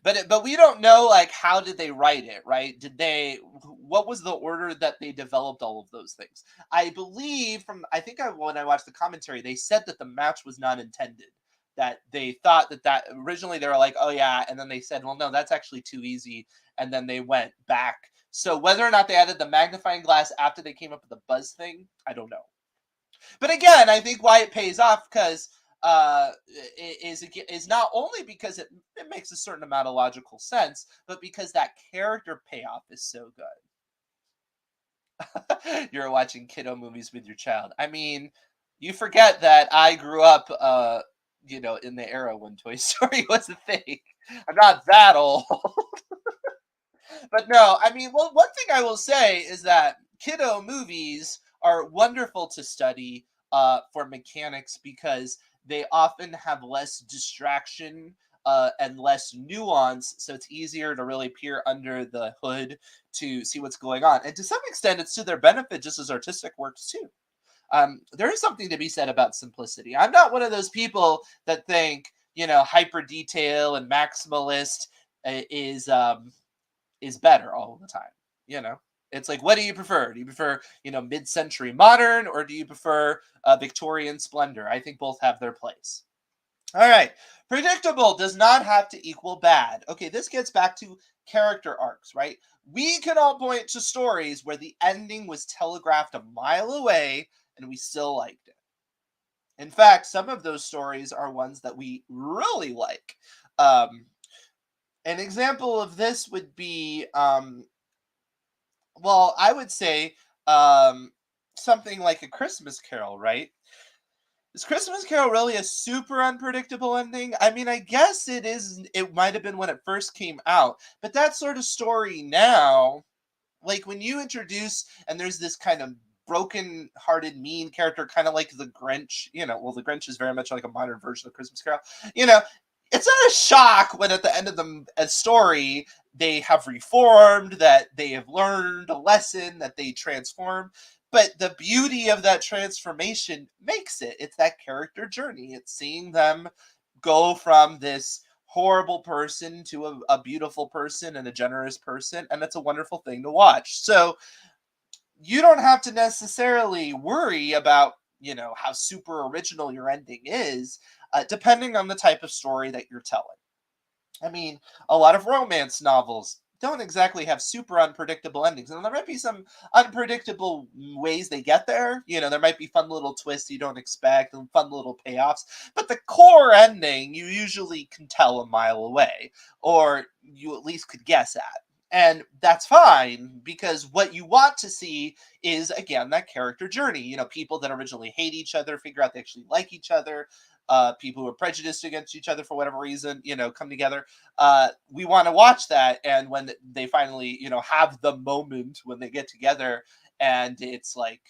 But we don't know how did they write it, right? What was the order that they developed all of those things? I believe when I watched the commentary, they said that the match was not intended. That they thought that originally they were like, oh yeah, and then they said, well, no, that's actually too easy, and then they went back. So whether or not they added the magnifying glass after they came up with the Buzz thing, I don't know. But again, I think why it pays off because is not only because it makes a certain amount of logical sense, but because that character payoff is so good. You're watching kiddo movies with your child. I mean, You forget that I grew up, in the era when Toy Story was a thing. I'm not that old. But no, I mean, well, one thing I will say is that kiddo movies are wonderful to study for mechanics because they often have less distraction and less nuance, so it's easier to really peer under the hood to see what's going on. And to some extent, it's to their benefit, just as artistic works too. There is something to be said about simplicity. I'm not one of those people that think hyper detail and maximalist is better all the time. You know, it's like, what do you prefer? Do you prefer, mid-century modern, or do you prefer Victorian splendor? I think both have their place. All right. Predictable does not have to equal bad. Okay, this gets back to character arcs, right? We can all point to stories where the ending was telegraphed a mile away and we still liked it. In fact, some of those stories are ones that we really like. Um, an example of this would be well, I would say something like A Christmas Carol, right? Is Christmas Carol really a super unpredictable ending? I mean, I guess it is. It might have been when it first came out, but that sort of story now, like when you introduce and there's this kind of broken-hearted, mean character, kind of like the Grinch. Well, the Grinch is very much like a modern version of Christmas Carol. You know, it's not a shock when at the end of the story they have reformed, that they have learned a lesson, that they transform. But the beauty of that transformation makes it. It's that character journey. It's seeing them go from this horrible person to a beautiful person and a generous person. And it's a wonderful thing to watch. So you don't have to necessarily worry about, how super original your ending is, depending on the type of story that you're telling. I mean, a lot of romance novels don't exactly have super unpredictable endings. And there might be some unpredictable ways they get there. There might be fun little twists you don't expect and fun little payoffs. But the core ending, you usually can tell a mile away, or you at least could guess at. And that's fine, because what you want to see is, again, that character journey. People that originally hate each other figure out they actually like each other. People who are prejudiced against each other for whatever reason, come together. We want to watch that. And when they finally, have the moment when they get together and it's like,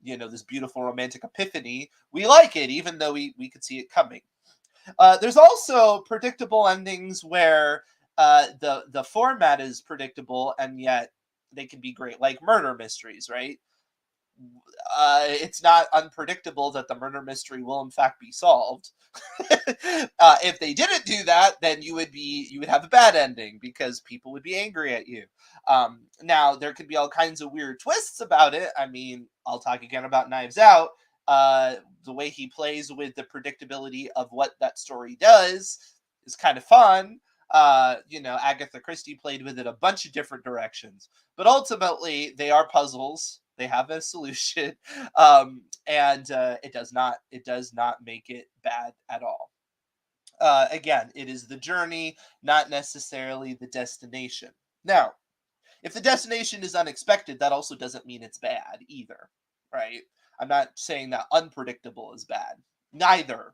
this beautiful romantic epiphany, we like it, even though we could see it coming. There's also predictable endings where the format is predictable and yet they can be great, like murder mysteries, right? It's not unpredictable that the murder mystery will in fact be solved. If they didn't do that, then you would have a bad ending because people would be angry at you. Now there could be all kinds of weird twists about it. I mean, I'll talk again about Knives Out. The way he plays with the predictability of what that story does is kind of fun. Agatha Christie played with it a bunch of different directions, but ultimately they are puzzles. They have a solution, and it does not make it bad at all. Again, it is the journey, not necessarily the destination. Now, if the destination is unexpected, that also doesn't mean it's bad either, right? I'm not saying that unpredictable is bad. Neither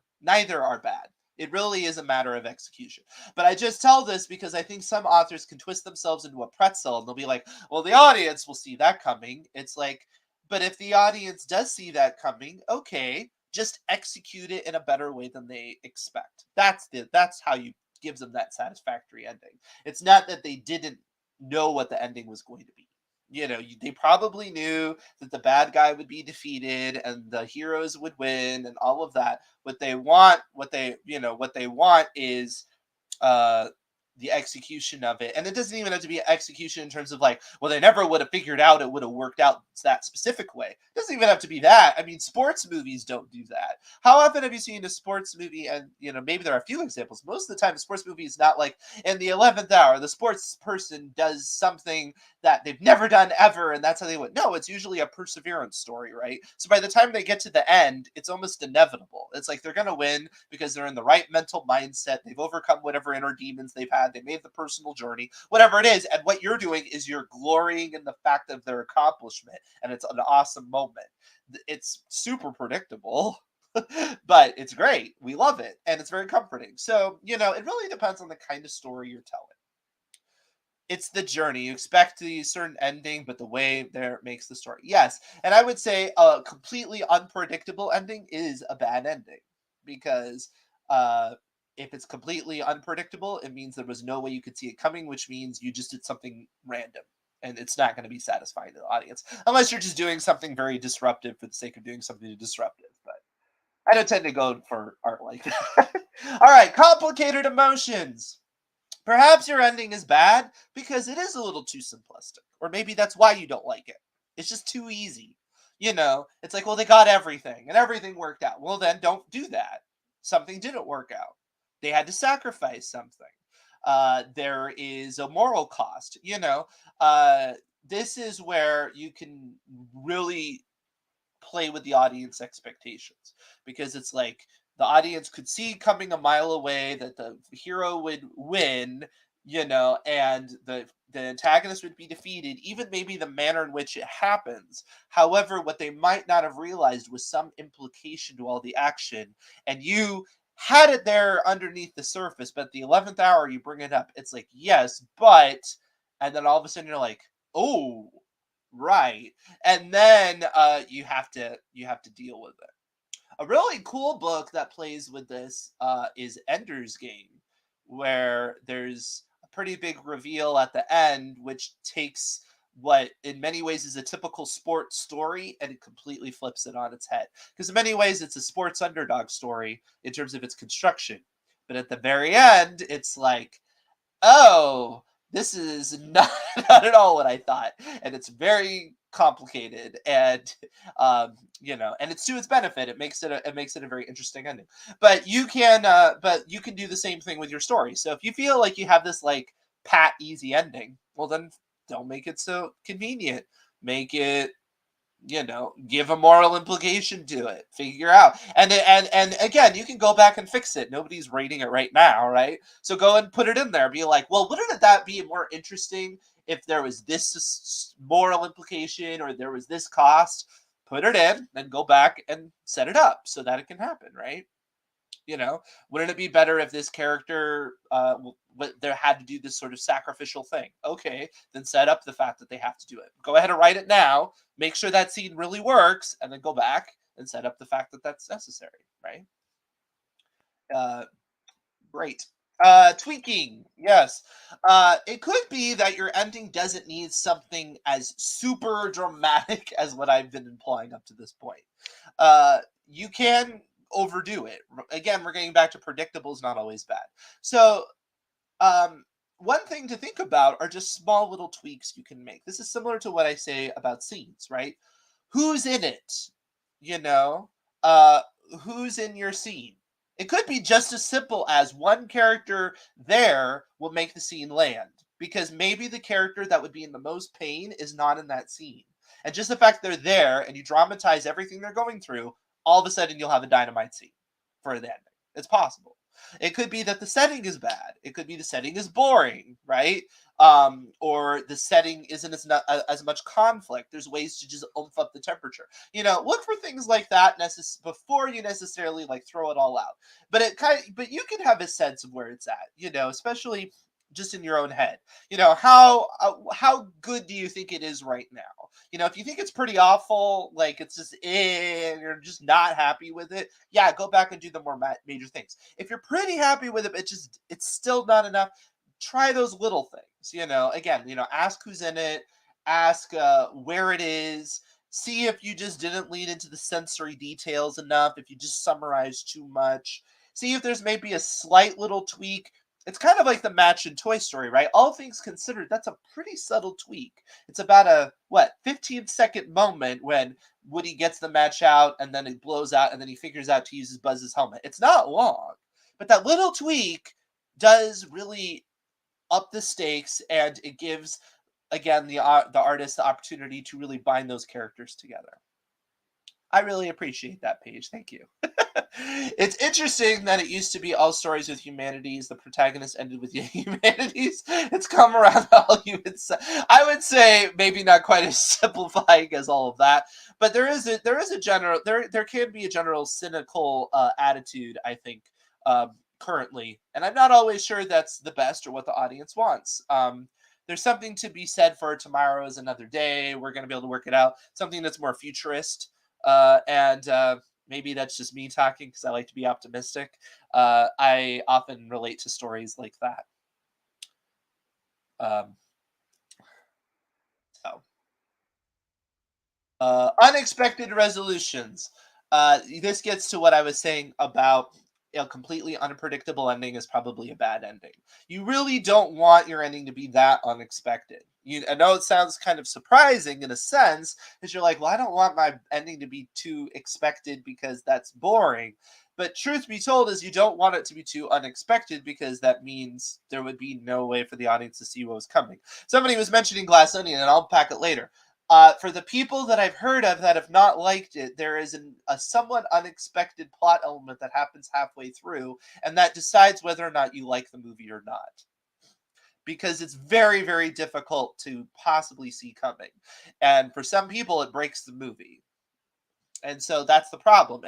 are bad. It really is a matter of execution. But I just tell this because I think some authors can twist themselves into a pretzel and they'll be like, well, the audience will see that coming. It's like, but if the audience does see that coming, okay, just execute it in a better way than they expect. That's how you gives them that satisfactory ending. It's not that they didn't know what the ending was going to be. They probably knew that the bad guy would be defeated and the heroes would win and all of that. What they want is uh the execution of it. And it doesn't even have to be execution in terms of like, well, they never would have figured out it would have worked out that specific way. It doesn't even have to be that. I mean, sports movies don't do that. How often have you seen a sports movie? And maybe there are a few examples. Most of the time a sports movie is not like, in the 11th hour the sports person does something that they've never done ever, and that's how they win. No, it's usually a perseverance story, right? So by the time they get to the end, it's almost inevitable. It's like they're going to win because they're in the right mental mindset. They've overcome whatever inner demons they've had bad. They made the personal journey, whatever it is. And what you're doing is you're glorying in the fact of their accomplishment. And it's an awesome moment. It's super predictable, but it's great. We love it. And it's very comforting. So, it really depends on the kind of story you're telling. It's the journey. You expect the certain ending, but the way there makes the story. Yes. And I would say a completely unpredictable ending is a bad ending because uh, if it's completely unpredictable, it means there was no way you could see it coming, which means you just did something random and it's not going to be satisfying to the audience unless you're just doing something very disruptive for the sake of doing something disruptive. But I don't tend to go for art like that. All right. Complicated emotions. Perhaps your ending is bad because it is a little too simplistic. Or maybe that's why you don't like it. It's just too easy. It's like, well, they got everything and everything worked out. Well, then don't do that. Something didn't work out. They had to sacrifice something. There is a moral cost. This is where you can really play with the audience expectations because it's like the audience could see coming a mile away that the hero would win, and the antagonist would be defeated, even maybe the manner in which it happens. However, what they might not have realized was some implication to all the action, and you had it there underneath the surface, but at the 11th hour you bring it up. It's like, yes, but, and then all of a sudden you're like, oh, right. And then you have to deal with it. A really cool book that plays with this is Ender's Game, where there's a pretty big reveal at the end, which takes what in many ways is a typical sports story and it completely flips it on its head. Because in many ways, it's a sports underdog story in terms of its construction. But at the very end, it's like, oh, this is not, not at all what I thought. And it's very complicated and it's to its benefit. It makes it a very interesting ending. But you can do the same thing with your story. So if you feel like you have this like pat easy ending, well then don't make it so convenient. Make it, give a moral implication to it, figure out. And again, you can go back and fix it. Nobody's rating it right now, right? So go and put it in there. Be like, well, wouldn't that be more interesting if there was this moral implication or there was this cost? Put it in, then go back and set it up so that it can happen, right? Wouldn't it be better if this character there had to do this sort of sacrificial thing? Okay, then set up the fact that they have to do it. Go ahead and write it now, make sure that scene really works, and then go back and set up the fact that that's necessary, right? uh, Great. Tweaking. Yes. It could be that your ending doesn't need something as super dramatic as what I've been implying up to this point. You can overdo it. Again, we're getting back to predictable is not always bad. So, one thing to think about are just small little tweaks you can make. This is similar to what I say about scenes, right? Who's in it? You know, uh, who's in your scene? It could be just as simple as one character there will make the scene land because maybe the character that would be in the most pain is not in that scene. And just the fact they're there and you dramatize everything they're going through, all of a sudden you'll have a dynamite scene for the ending. It's possible. It could be that the setting is bad. It could be the setting is boring, right? Or the setting isn't as much conflict. There's ways to just oomph up the temperature. Look for things like that before you necessarily like throw it all out. But you can have a sense of where it's at. Especially just in your own head. How good do you think it is right now? If you think it's pretty awful, like it's just you're just not happy with it. Yeah, go back and do the more major things. If you're pretty happy with it, but it's still not enough. Try those little things. Again, ask who's in it, ask where it is. See if you just didn't lead into the sensory details enough. If you just summarized too much. See if there's maybe a slight little tweak. It's kind of like the match in Toy Story, right? All things considered, that's a pretty subtle tweak. It's about a 15-second moment when Woody gets the match out and then it blows out and then he figures out to use Buzz's helmet. It's not long, but that little tweak does really up the stakes and it gives again the artist the opportunity to really bind those characters together. I really appreciate that, Paige. Thank you. It's interesting that it used to be all stories with humanities. The protagonist ended with humanities. It's come around to all humans. I would say maybe not quite as simplifying as all of that, but there is a general there can be a general cynical attitude. I think currently, and I'm not always sure that's the best or what the audience wants. There's something to be said for tomorrow is another day. We're going to be able to work it out. Something that's more futurist and maybe that's just me talking because I like to be optimistic. I often relate to stories like that. Um, so, unexpected resolutions. This gets to what I was saying about a completely unpredictable ending is probably a bad ending. You really don't want your ending to be that unexpected. I know it sounds kind of surprising in a sense, because you're like, well, I don't want my ending to be too expected because that's boring. But truth be told is you don't want it to be too unexpected because that means there would be no way for the audience to see what was coming. Somebody was mentioning Glass Onion, and I'll unpack it later. For the people that I've heard of that have not liked it, there is a somewhat unexpected plot element that happens halfway through, and that decides whether or not you like the movie or not. Because it's very, very difficult to possibly see coming. And for some people, it breaks the movie. And so that's the problem.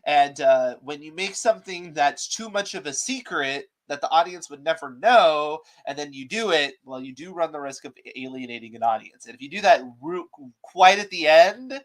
And when you make something that's too much of a secret that the audience would never know, and then you do it, well, you do run the risk of alienating an audience. And if you do that quite at the end,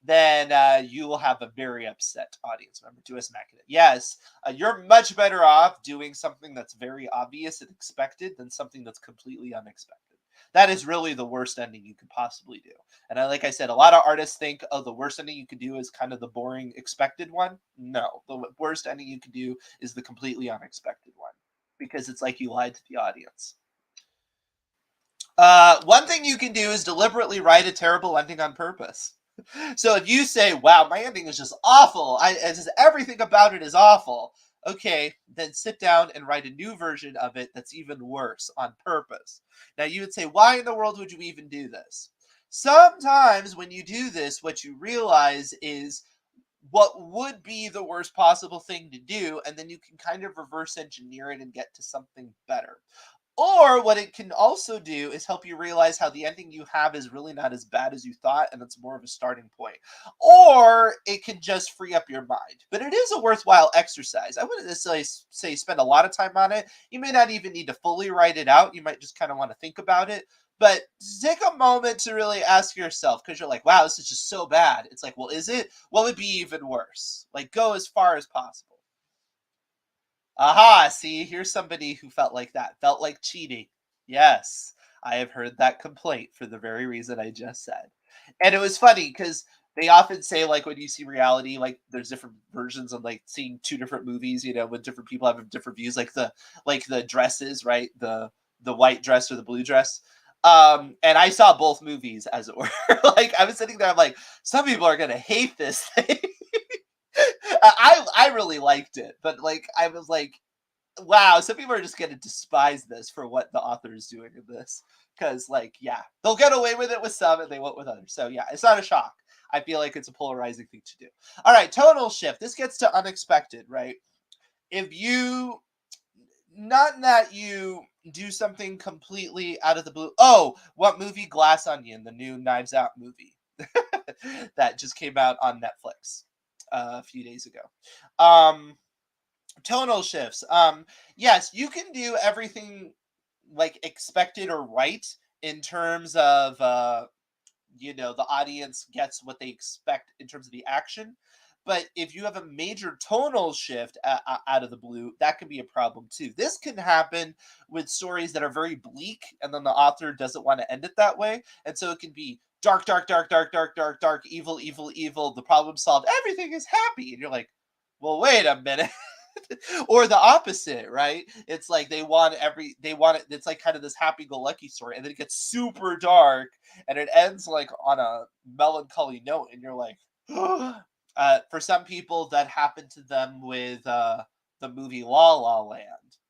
then you will have a very upset audience member. Deus Machina. Yes, you're much better off doing something that's very obvious and expected than something that's completely unexpected. That is really the worst ending you could possibly do. And like I said, a lot of artists think, oh, the worst ending you could do is kind of the boring expected one. No, the worst ending you could do is the completely unexpected one because it's like you lied to the audience. One thing you can do is deliberately write a terrible ending on purpose. So if you say, wow, my ending is just awful, it's just everything about it is awful, okay, then sit down and write a new version of it that's even worse on purpose. Now you would say, why in the world would you even do this? Sometimes when you do this, what you realize is what would be the worst possible thing to do, and then you can kind of reverse engineer it and get to something better. Or what it can also do is help you realize how the ending you have is really not as bad as you thought, and it's more of a starting point. Or it can just free up your mind. But it is a worthwhile exercise. I wouldn't necessarily say spend a lot of time on it. You may not even need to fully write it out. You might just kind of want to think about it. But take a moment to really ask yourself, because you're like, wow, this is just so bad. It's like, well, is it? What would be even worse? Like, go as far as possible. Aha, see, here's somebody who felt like that, felt like cheating. Yes, I have heard that complaint for the very reason I just said. And it was funny because they often say, like, when you see reality, like, there's different versions of like seeing two different movies, when different people have different views, like the dresses, right? The white dress or the blue dress. And I saw both movies as it were. Like I was sitting there, I'm like, some people are gonna hate this thing. I really liked it, but like I was like, wow, some people are just gonna despise this for what the author is doing in this. Because like, yeah, they'll get away with it with some and they won't with others. So yeah, it's not a shock. I feel like it's a polarizing thing to do. All right, tonal shift. This gets to unexpected, right? If you not that you do something completely out of the blue. Oh, what movie? Glass Onion, the new Knives Out movie that just came out on Netflix a few days ago. Um, tonal shifts. Yes, you can do everything like expected or right in terms of the audience gets what they expect in terms of the action. But if you have a major tonal shift out of the blue, that can be a problem too. This can happen with stories that are very bleak, and then the author doesn't want to end it that way. And so it can be dark, dark, dark, dark, dark, dark, dark, evil, evil, evil. The problem solved. Everything is happy. And you're like, well, wait a minute. Or the opposite, right? It's like they want it, it's like kind of this happy-go-lucky story, and then it gets super dark and it ends like on a melancholy note, and you're like, for some people that happened to them with the movie La La Land,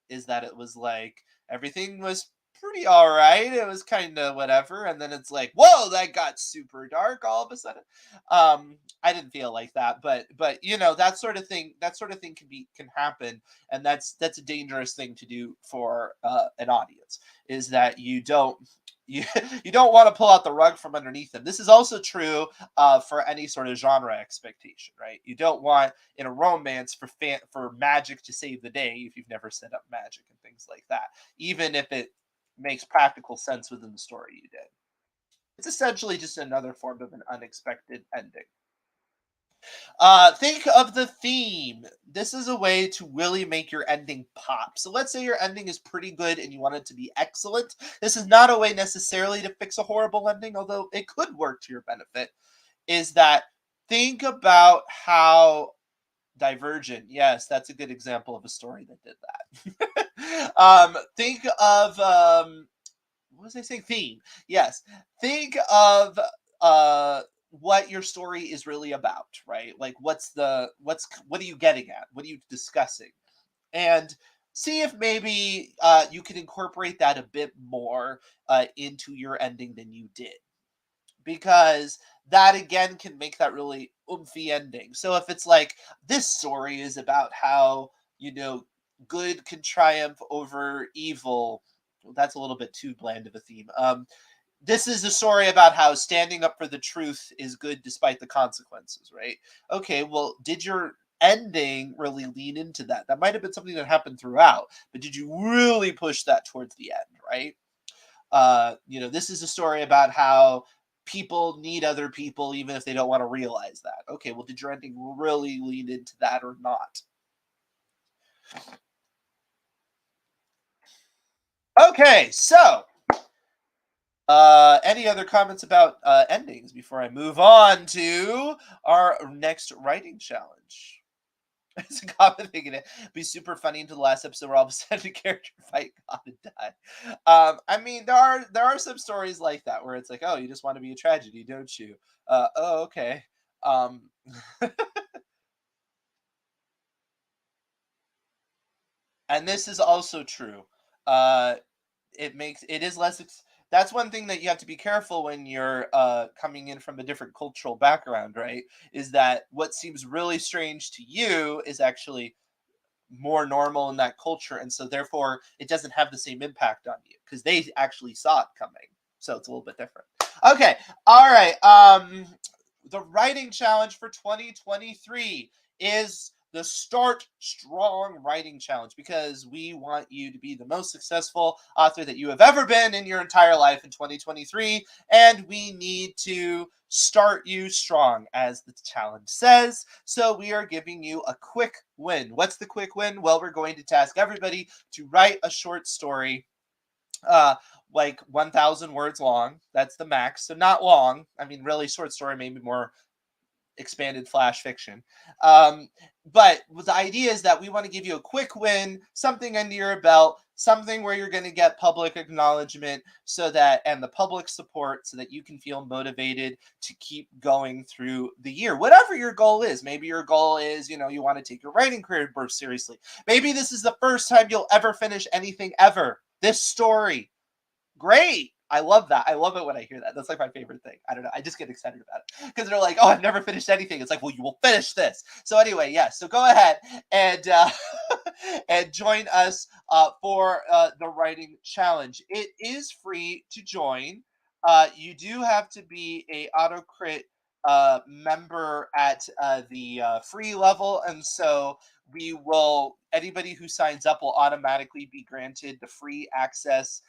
is that it was like everything was pretty all right. It was kind of whatever. And then it's like, whoa, that got super dark all of a sudden. I didn't feel like that, but that sort of thing can happen, and that's a dangerous thing to do for an audience. Is that you you don't want to pull out the rug from underneath them. This is also true for any sort of genre expectation, right? You don't want in a romance for magic to save the day if you've never set up magic and things like that, even if it makes practical sense within the story you did. It's essentially just another form of an unexpected ending. Think of the theme. This is a way to really make your ending pop. So let's say your ending is pretty good and you want it to be excellent. This is not a way necessarily to fix a horrible ending, although it could work to your benefit. Is that think about how Divergent. Yes, that's a good example of a story that did that. Think of what was I saying? Theme. Yes. Think of what your story is really about, right? Like what are you getting at? What are you discussing? And see if maybe you can incorporate that a bit more into your ending than you did, because that again can make that really oomphy ending. So if it's like this story is about how, you know, good can triumph over evil, well, that's a little bit too bland of a theme. This is a story about how standing up for the truth is good despite the consequences, right? Okay, well, did your ending really lean into that? That might have been something that happened throughout, but did you really push that towards the end, right? This is a story about how people need other people even if they don't want to realize that. Okay, well, did your ending really lean into that or not? Okay, so any other comments about endings before I move on to our next writing challenge? It's a common thing, and it'd be super funny into the last episode where all of a sudden a character fight God and die. I mean, there are some stories like that where it's like, oh, you just want to be a tragedy, don't you? Oh, okay. Um, and this is also true. Uh, it is less. That's one thing that you have to be careful when you're coming in from a different cultural background, right? Is that what seems really strange to you is actually more normal in that culture, and so therefore it doesn't have the same impact on you because they actually saw it coming, so it's a little bit different. Okay, all right. The writing challenge for 2023 is the Start Strong Writing Challenge, because we want you to be the most successful author that you have ever been in your entire life in 2023, and we need to start you strong, as the challenge says. So we are giving you a quick win. What's the quick win? Well, we're going to task everybody to write a short story, uh like 1,000 words long. That's the max, so not long. I mean, really, short story, maybe more expanded flash fiction. Um, but the idea is that we want to give you a quick win, something under your belt, something where you're going to get public acknowledgement, and the public support, so that you can feel motivated to keep going through the year. Whatever your goal is, maybe your goal is, you want to take your writing career more seriously. Maybe this is the first time you'll ever finish anything ever. This story, great. I love that. I love it when I hear that. That's like my favorite thing. I don't know. I just get excited about it because they're like, "Oh, I've never finished anything." It's like, "Well, you will finish this." So anyway, yeah. So go ahead and and join us for the writing challenge. It is free to join. You do have to be a AutoCrit member at the free level, and so we will. Anybody who signs up will automatically be granted the free access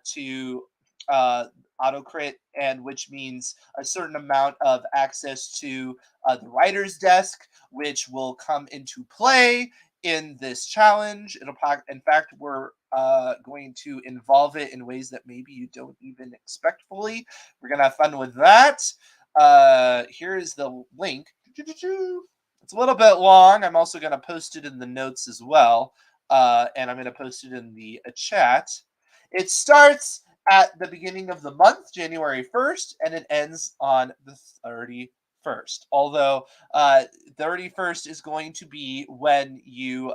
to uh, AutoCrit, and which means a certain amount of access to the writer's desk, which will come into play in this challenge. In fact, we're going to involve it in ways that maybe you don't even expect fully. We're gonna have fun with that. Here is the link. It's a little bit long. I'm also gonna post it in the notes as well, and I'm gonna post it in the chat. It starts at the beginning of the month, January 1st, and it ends on the 31st. Although 31st is going to be when you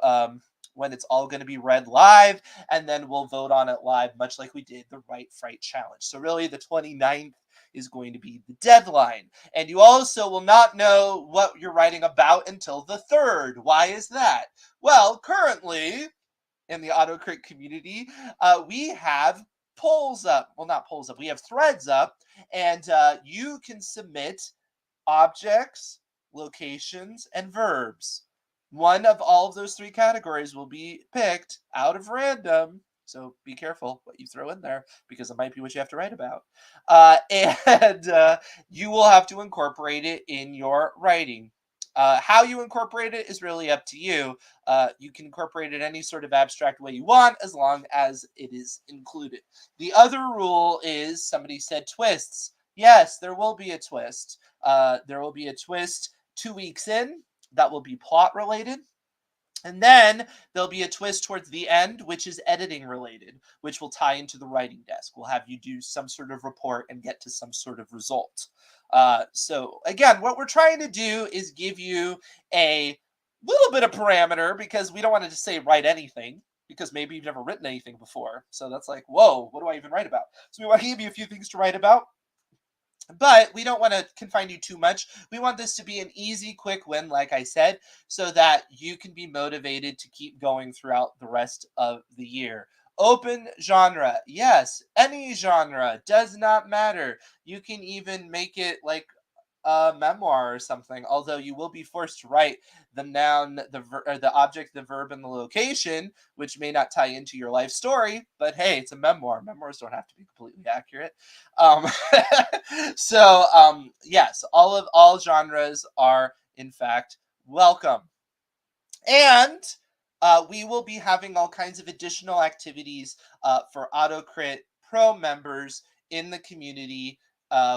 when it's all going to be read live, and then we'll vote on it live, much like we did the Write Fright Challenge. So really the 29th is going to be the deadline. And you also will not know what you're writing about until the 3rd. Why is that? Well, currently in the AutoCrit community, we have polls up. Well, not polls up. We have threads up, and you can submit objects, locations, and verbs. One of all of those 3 categories will be picked out of random. So be careful what you throw in there, because it might be what you have to write about. And you will have to incorporate it in your writing. How you incorporate it is really up to you. You can incorporate it any sort of abstract way you want, as long as it is included. The other rule is, somebody said twists. Yes, there will be a twist. There will be a twist 2 weeks in that will be plot related. And then there'll be a twist towards the end, which is editing related, which will tie into the writing desk. We'll have you do some sort of report and get to some sort of result. So again, what we're trying to do is give you a little bit of parameter, because we don't want to just say write anything, because maybe you've never written anything before. So that's like, whoa, what do I even write about? So we want to give you a few things to write about. But we don't want to confine you too much. We want this to be an easy, quick win, like I said, so that you can be motivated to keep going throughout the rest of the year. Open genre. Yes, any genre. Does not matter. You can even make it like a memoir or something, although you will be forced to write the noun, the object, the verb, and the location, which may not tie into your life story. But hey, it's a memoir. Memoirs don't have to be completely accurate. Um, yes, all genres are in fact welcome. And we will be having all kinds of additional activities for AutoCrit Pro members in the community.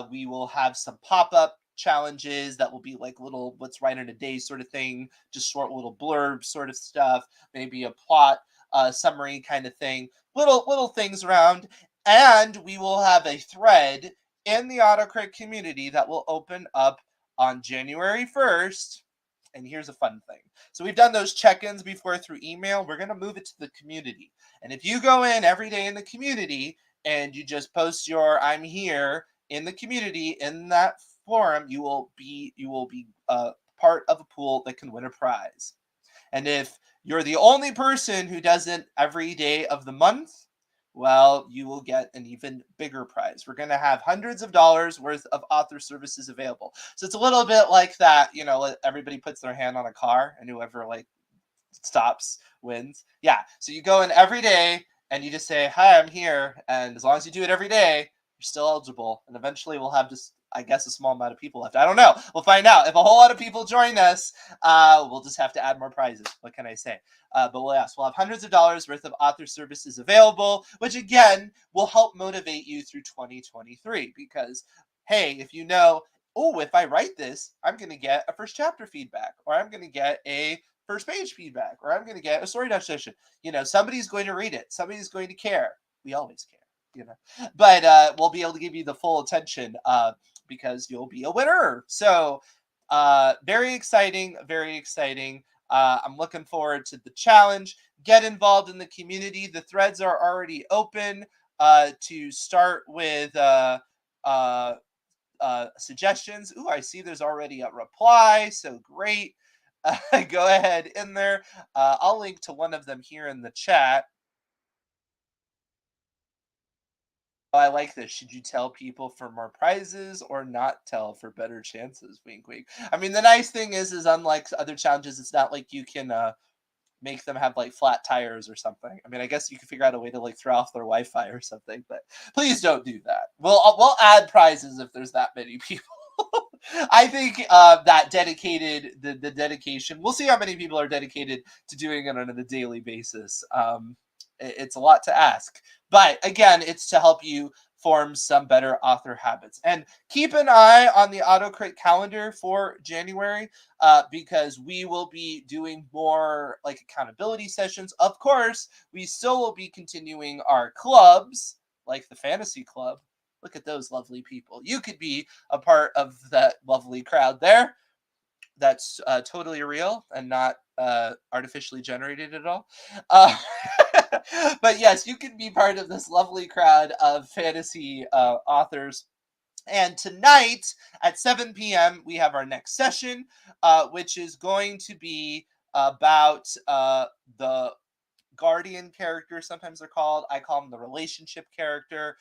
We will have some pop-up challenges that will be like little what's right in a day sort of thing, just short little blurb sort of stuff, maybe a plot summary kind of thing, little things around. And we will have a thread in the AutoCrit community that will open up on January 1st. And here's a fun thing. So we've done those check-ins before through email. We're going to move it to the community. And if you go in every day in the community and you just post your "I'm here" in the community in that forum, you will be part of a pool that can win a prize. And if you're the only person who does it every day of the month, well, you will get an even bigger prize. We're going to have hundreds of dollars worth of author services available. So it's a little bit like that, everybody puts their hand on a car and whoever stops wins. Yeah. So you go in every day and you just say, "Hi, I'm here." And as long as you do it every day, you're still eligible. And eventually we'll have just, I guess, a small amount of people left. I don't know. We'll find out. If a whole lot of people join us, we'll just have to add more prizes. What can I say? But we'll have hundreds of dollars worth of author services available, which again will help motivate you through 2023. Because, hey, if if I write this, I'm going to get a first chapter feedback, or I'm going to get a first page feedback, or I'm going to get a story dash session. Somebody's going to read it. Somebody's going to care. We always care, but we'll be able to give you the full attention because you'll be a winner. So very exciting, very exciting. I'm looking forward to the challenge. Get involved in the community. The threads are already open to start with suggestions. Ooh, I see there's already a reply. So great. Go ahead in there. I'll link to one of them here in the chat. Oh, I like this. Should you tell people for more prizes or not tell for better chances? Wink, wink. I mean, the nice thing is unlike other challenges, it's not like you can make them have flat tires or something. I mean, I guess you could figure out a way to throw off their Wi-Fi or something, but please don't do that. We'll add prizes if there's that many people. I think that the dedication. We'll see how many people are dedicated to doing it on a daily basis. It's a lot to ask, but again, it's to help you form some better author habits. And keep an eye on the AutoCrit calendar for January because we will be doing more accountability sessions. Of course, we still will be continuing our clubs, like the fantasy club. Look at those lovely people. You could be a part of that lovely crowd there. that's totally real and not artificially generated at all. Uh, but yes, you can be part of this lovely crowd of fantasy authors. And tonight at 7 p.m., we have our next session, which is going to be about the guardian character, sometimes they're called. I call them the relationship character.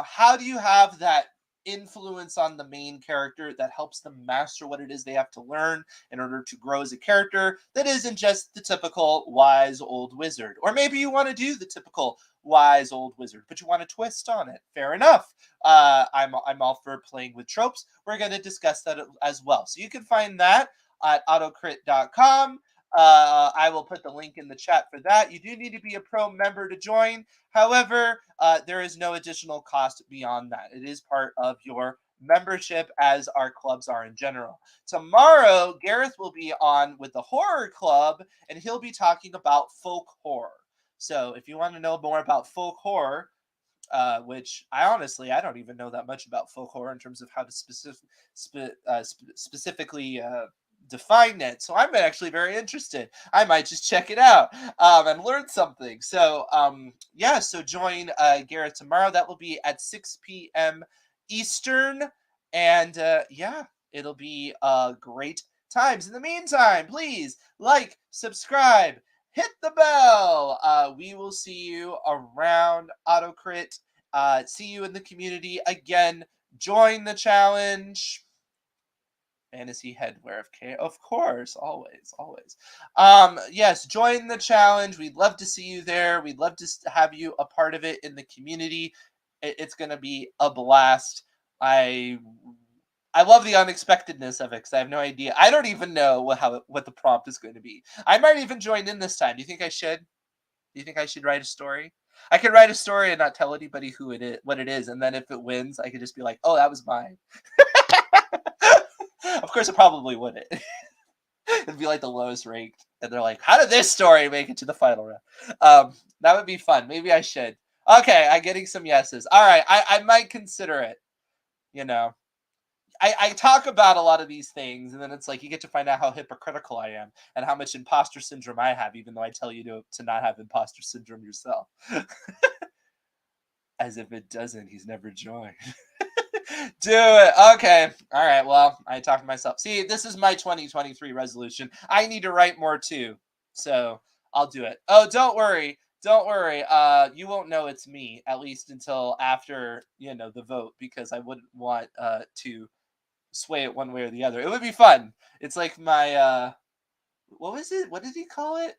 How do you have that influence on the main character that helps them master what it is they have to learn in order to grow as a character that isn't just the typical wise old wizard? Or maybe you want to do the typical wise old wizard, but you want a twist on it. Fair enough. I'm all for playing with tropes. We're going to discuss that as well. So you can find that at AutoCrit.com. I will put the link in the chat for that. You do need to be a pro member to join. However, there is no additional cost beyond that. It is part of your membership, as our clubs are in general. Tomorrow, Gareth will be on with the horror club, and he'll be talking about folk horror. So if you want to know more about folk horror, which I don't even know that much about folk horror in terms of how to specifically define it. So I'm actually very interested. I might just check it out and learn something. So yeah, so join Gareth tomorrow. That will be at 6 p.m. Eastern. And yeah, it'll be great times. In the meantime, please like, subscribe, hit the bell. We will see you around AutoCrit. See you in the community. Again, join the challenge. Fantasy headwear of K, of course, always, always. Yes, join the challenge. We'd love to see you there. We'd love to have you a part of it in the community. It's going to be a blast. I love the unexpectedness of it because I have no idea. I don't even know what the prompt is going to be. I might even join in this time. Do you think I should? Do you think I should write a story? I could write a story and not tell anybody who it is, what it is, and then if it wins, I could just be like, "Oh, that was mine." Of course, it probably wouldn't. It'd be like the lowest ranked, and they're like, "How did this story make it to the final round?" That would be fun. Maybe I should. Okay, I'm getting some yeses. All right, I might consider it. You know, I talk about a lot of these things, and then it's like you get to find out how hypocritical I am and how much imposter syndrome I have, even though I tell you to not have imposter syndrome yourself. As if it doesn't, he's never joined. Do it. Okay. All right. Well, I talked to myself. See, this is my 2023 resolution. I need to write more too. So I'll do it. Oh, don't worry. Don't worry. You won't know it's me, at least until after, the vote, because I wouldn't want to sway it one way or the other. It would be fun. It's like my what was it? What did he call it?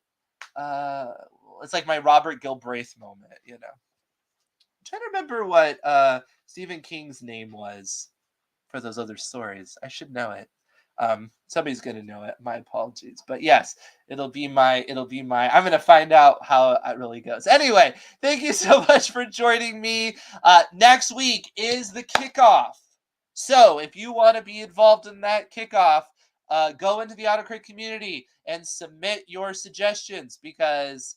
It's like my Robert Galbraith moment. I'm trying to remember what Stephen King's name was for those other stories. I should know it. Somebody's gonna know it. My apologies, but yes, it'll be my. I'm gonna find out how it really goes. Anyway, thank you so much for joining me. Next week is the kickoff. So if you want to be involved in that kickoff, go into the AutoCrit community and submit your suggestions because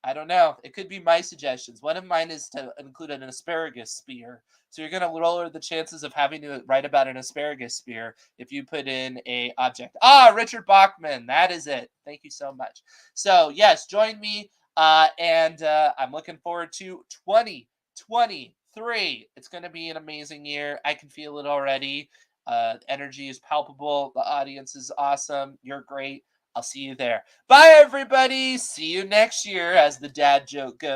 I don't know. It could be my suggestions. One of mine is to include an asparagus spear. So you're going to lower the chances of having to write about an asparagus spear if you put in a object. Richard Bachman. That is it. Thank you so much. So yes, join me. And I'm looking forward to 2023. It's going to be an amazing year. I can feel it already. Energy is palpable. The audience is awesome. You're great. I'll see you there. Bye, everybody. See you next year, as the dad joke goes.